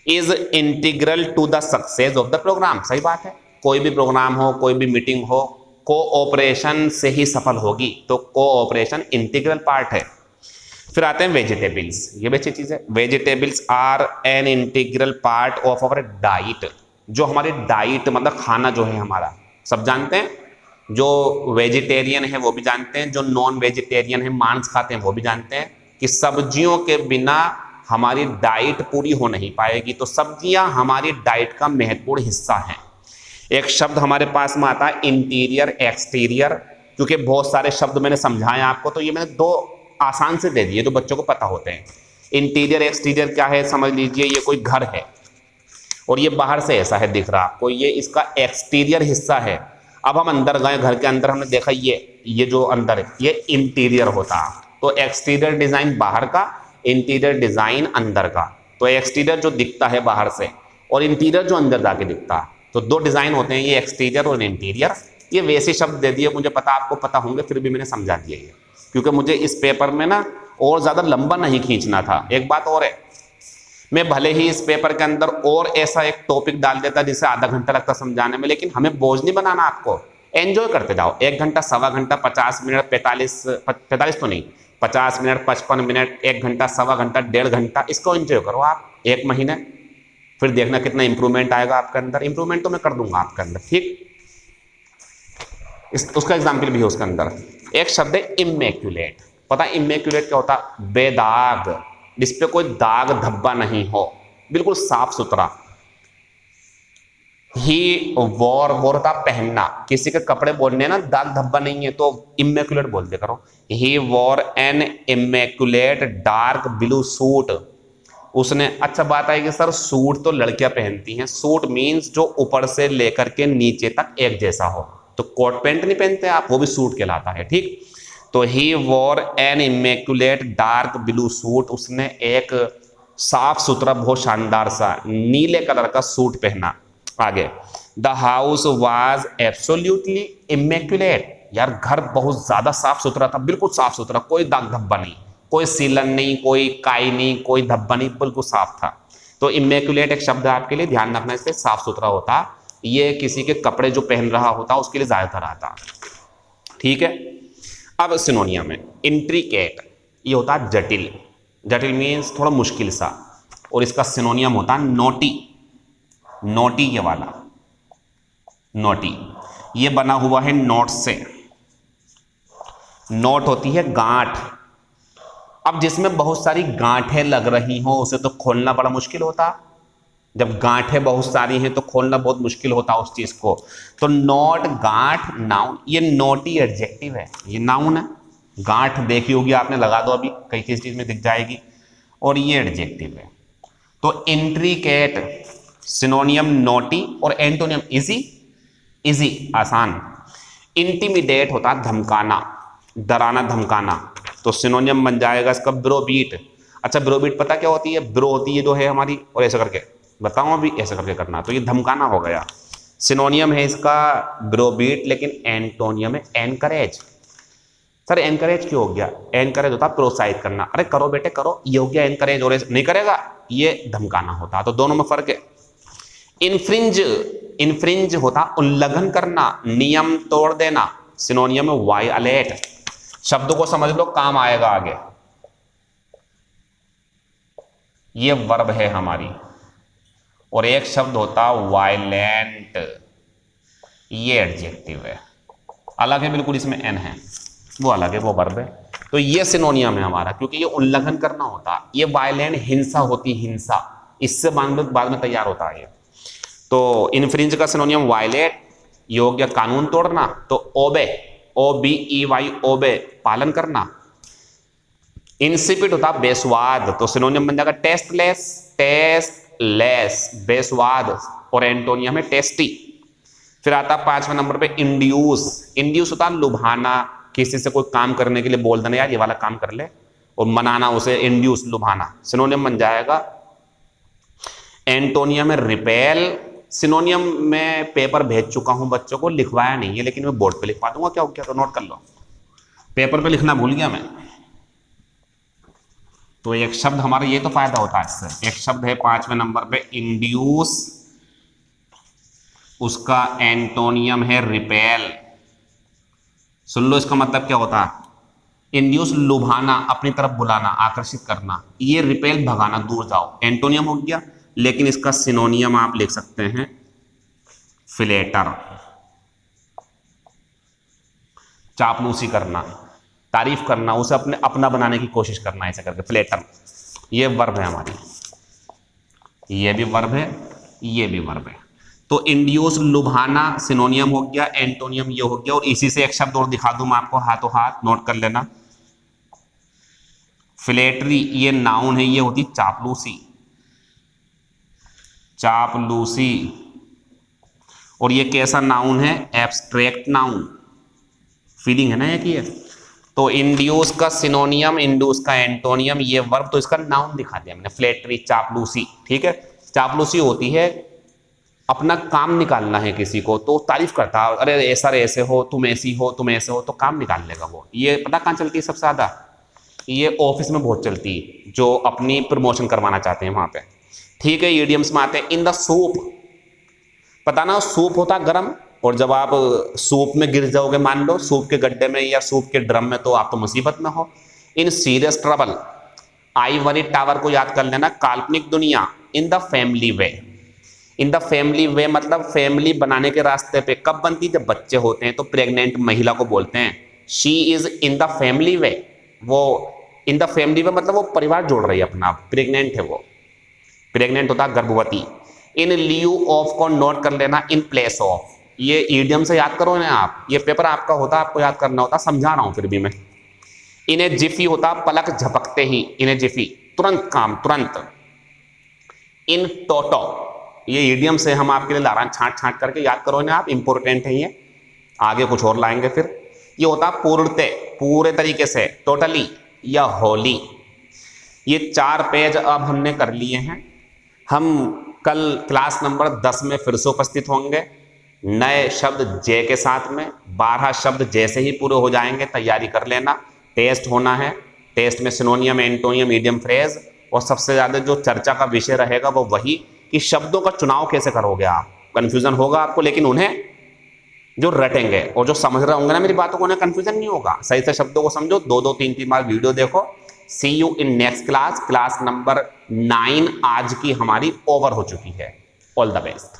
is integral to the success of the programme. सही बात है, कोई भी प्रोग्राम हो, कोई भी मीटिंग हो, कोऑपरेशन से ही सफल होगी, तो कोऑपरेशन इंटीग्रल पार्ट है। फिर आते हैं वेजिटेबल्स, ये भी अच्छी चीज है। Vegetables are an integral part of our diet. जो हमारी डाइट मतलब खाना जो है हमारा, सब जानते हैं, जो वेजिटेरियन है वो भी जानते हैं, जो नॉन वेजिटेरियन है, मांस खाते हैं, वो भी जानते हैं कि सब्जियों के बिना हमारी डाइट पूरी हो नहीं पाएगी। तो सब्जियां हमारी डाइट का महत्वपूर्ण हिस्सा हैं। एक शब्द हमारे पास में आता है इंटीरियर एक्सटीरियर, क्योंकि बहुत सारे शब्द मैंने समझाए आपको, तो ये मैंने 2 आसान से दे दिए जो बच्चों को पता होते हैं। इंटीरियर एक्सटीरियर क्या है? समझ लीजिए ये कोई घर है और ये बाहर से ऐसा है दिख रहा आपको, ये इसका एक्सटीरियर हिस्सा है। अब हम अंदर गए, घर के अंदर हमने देखा ये जो अंदर है ये इंटीरियर होता। तो एक्सटीरियर डिजाइन बाहर का, इंटीरियर डिजाइन अंदर का। तो एक्सटीरियर जो दिखता है बाहर से और इंटीरियर जो अंदर जाके दिखता है, तो 2 डिजाइन होते हैं, ये एक्सटीरियर और इंटीरियर। ये वैसे शब्द दे दिए, मुझे पता आपको पता होंगे, फिर भी मैंने समझा दिया ये, क्योंकि मुझे इस पेपर में ना और ज्यादा लंबा नहीं खींचना था। एक बात और है, मैं भले ही इस पेपर के अंदर और ऐसा एक टॉपिक डाल देता जिसे आधा घंटा लगता समझाने में, लेकिन हमें बोझ नहीं बनाना, आपको एंजॉय करते जाओ। 1 घंटा, सवा घंटा, 50 मिनट, 45 तो नहीं, 50 मिनट, 55 मिनट, 1 घंटा, सवा घंटा, 1.5 घंटा, इसको एंजॉय करो आप 1 महीने, फिर देखना कितना इंप्रूवमेंट आएगा आपके अंदर। इंप्रूवमेंट तो मैं कर दूंगा आपके अंदर, ठीक। उसका एग्जाम्पल भी है उसके अंदर। एक शब्द है इमेक्युलेट। पता है इमेक्युलेट क्या होता? बेदाग, जिसपे कोई दाग धब्बा नहीं हो, बिल्कुल साफ सुथरा। ही वॉर, वॉर था पहनना, किसी के कपड़े बोलने ना दाग धब्बा नहीं है तो इमेक्युलेट बोल दे करो। He wore an immaculate dark blue suit. उसने, अच्छा बात है कि सर सूट तो लड़कियां पहनती हैं, सूट मीन्स जो ऊपर से लेकर के नीचे तक एक जैसा हो, तो कोट पैंट नहीं पहनते आप, वो भी सूट कहलाता है, ठीक। तो he wore an immaculate dark blue suit, उसने एक साफ सुथरा बहुत शानदार सा नीले कलर का सूट पहना। आगे, the house was absolutely immaculate. यार घर बहुत ज्यादा साफ सुथरा था, बिल्कुल साफ सुथरा, कोई दाग धब्बा नहीं, कोई सीलन नहीं, कोई काई नहीं, कोई धब्बा नहीं, बिल्कुल साफ था। तो इमेक्युलेट एक शब्द आपके लिए ध्यान रखना, इससे साफ सुथरा होता, ये किसी के कपड़े जो पहन रहा होता उसके लिए ज्यादातर आता, ठीक है। अब सिनोनियम में इंट्रिकेट, ये होता है जटिल। जटिल मीन्स थोड़ा मुश्किल सा, और इसका सिनोनियम होता है नोटी। नोटी ये वाला, नोटी ये बना हुआ है नोट से। नोट होती है गांठ। अब जिसमें बहुत सारी गांठें लग रही हो उसे तो खोलना बड़ा मुश्किल होता। जब गांठें बहुत सारी हैं तो खोलना बहुत मुश्किल होता उस चीज को। तो नोट, गांठ, नाउन। ये नोटी एडजेक्टिव है, ये नाउन है। गांठ देखी होगी आपने, लगा दो अभी, कई किस चीज में दिख जाएगी, और ये एडजेक्टिव है। तो इंट्रिकेट सिनोनियम नोटी, और एंटोनियम इजी। इजी आसान। इंटिमिडेट होता धमकाना, डराना, धमकाना, तो सिनोनियम बन जाएगा इसका ब्रोबीट। अच्छा ब्रोबीट पता क्या होती है? ब्रो होती है जो है हमारी, और ऐसा करके बताऊं अभी, ऐसा करके करना, तो ये धमकाना हो गया। सिनोनियम है इसका ब्रोबीट, लेकिन एंटोनियम है एनकरेज। सर एनकरेज क्यों हो गया? एनकरेज होता प्रोत्साहित करना, अरे करो बेटे करो, ये हो गया एनकरेज, और नहीं करेगा ये धमकाना होता, तो दोनों में फर्क है। इनफ्रिंज, इनफ्रिंज होता उल्लंघन करना, नियम तोड़ देना, सिनोनियम है वायलेट। शब्द को समझ लो, काम आएगा आगे। ये वर्ब है हमारी, और एक शब्द होता वायलेंट। ये एडजेक्टिव है, अलग है बिल्कुल, इसमें एन है, वो अलग है, वो वर्ब है। तो ये सिनोनियम है हमारा, क्योंकि ये उल्लंघन करना होता है, ये वायलेंट हिंसा होती, हिंसा, इससे बाद में तैयार होता है ये। तो इन्फ्रिंज का सिनोनियम वायलेट, योग्य कानून तोड़ना, तो ओबे, OBEY ओबे, पालन करना। इंसिपिड होता बेस्वाद, तो सिनोनियम बन जाएगा टेस्टलेस, टेस्टलेस, बेस्वाद, और एंटोनियम है टेस्टी। फिर आता 5वें नंबर पे इंड्यूस, इंड्यूस होता लुभाना, किसी से कोई काम करने के लिए बोल देना, यार ये वाला काम कर ले, और मनाना उसे, इंड्यूस, लुभाना। सिनोनियम बन जाएगा एंटोनियम है रिपेल। सिनोनियम में पेपर भेज चुका हूं बच्चों को, लिखवाया नहीं है, लेकिन मैं बोर्ड पे लिखवा दूंगा, क्या हो गया, तो नोट कर लो, पेपर पे लिखना भूल गया मैं। तो एक शब्द हमारा, ये तो फायदा होता है इससे, एक शब्द है 5वें नंबर पे इंड्यूस, उसका एंटोनियम है रिपेल। सुन लो इसका मतलब क्या होता है, इंड्यूस लुभाना, अपनी तरफ बुलाना, आकर्षित करना, ये रिपेल भगाना, दूर जाओ, एंटोनियम हो गया। लेकिन इसका सिनोनियम आप लिख सकते हैं फ्लेटर, चापलूसी करना, तारीफ करना, उसे अपने अपना बनाने की कोशिश करना, ऐसा करके फ्लेटर। ये वर्ब है हमारी, ये भी वर्ब है, ये भी वर्ब है। तो इंड्यूस लुभाना सिनोनियम हो गया, एंटोनियम ये हो गया। और इसी से एक शब्द और दिखा दूं मैं आपको, हाथों हाथ नोट कर लेना, फ्लेटरी, ये नाउन है, ये होती चापलूसी, चापलूसी। और ये कैसा नाउन है, एब्स्ट्रैक्ट नाउन, फीलिंग है ना एक ये। तो इंड्यूस का सिनोनियम, इंड्यूस का एंटोनियम, ये वर्ब, तो इसका नाउन दिखा दिया मैंने, फ्लेटरी, चापलूसी, ठीक है। चापलूसी होती है अपना काम निकालना है किसी को, तो तारीफ करता है, अरे ऐसा ऐसे हो, तुम ऐसी हो, तुम ऐसे हो, तो काम निकाल लेगा वो। ये पता कहाँ चलती है सबसे ज्यादा, ये ऑफिस में बहुत चलती है, जो अपनी प्रमोशन करवाना चाहते हैं वहां पे, ठीक है। ईडियम्स में आते हैं, इन द सूप, पता ना सूप होता गरम, और जब आप सूप में गिर जाओगे, मान लो सूप के गड्ढे में या सूप के ड्रम में, तो आप तो मुसीबत में हो। In serious trouble, ivory tower को याद कर लेना, काल्पनिक दुनिया, in the family way, in the family way मतलब फैमिली बनाने के रास्ते पे। कब बनती, जब बच्चे होते हैं, तो प्रेग्नेंट महिला को बोलते हैं she is in the family way, वो इन द फैमिली वे मतलब वो परिवार जोड़ रही है अपना, प्रेग्नेंट है वो, प्रेग्नेंट होता गर्भवती। इन लियू ऑफ को नोट कर लेना, इन प्लेस ऑफ, ये ईडियम से याद करो ना आप, ये पेपर आपका होता, आपको याद करना होता, समझा रहा हूं फिर भी मैं। इन्हें जिफी होता पलक झपकते ही, इन्हें जिफी, तुरंत काम, तुरंत। इन टोटो, ये ईडियम से हम आपके लिए ला रहे हैं, छांट छांट करके याद करो ना आप, इंपॉर्टेंट है ये, आगे कुछ और लाएंगे फिर। ये होता पूर्णते, पूरे तरीके से, टोटली या होली। ये 4 पेज अब हमने कर लिए हैं। हम कल क्लास नंबर 10 में फिर से उपस्थित होंगे, नए शब्द जे के साथ में। 12 शब्द जैसे ही पूरे हो जाएंगे तैयारी कर लेना, टेस्ट होना है, टेस्ट में सिनोनियम, एंटोनियम, ईडियम, फ्रेज, और सबसे ज्यादा जो चर्चा का विषय रहेगा वो वही कि शब्दों का चुनाव कैसे करोगे आप। कंफ्यूजन होगा आपको, लेकिन उन्हें जो रटेंगे और जो समझ रहे होंगे ना मेरी बातों को, उन्हें कंफ्यूजन नहीं होगा, सही से शब्दों को समझो, 2-2, 3-3 बार वीडियो देखो। See you in next class, class number 9 आज की हमारी ओवर हो चुकी है। All the best.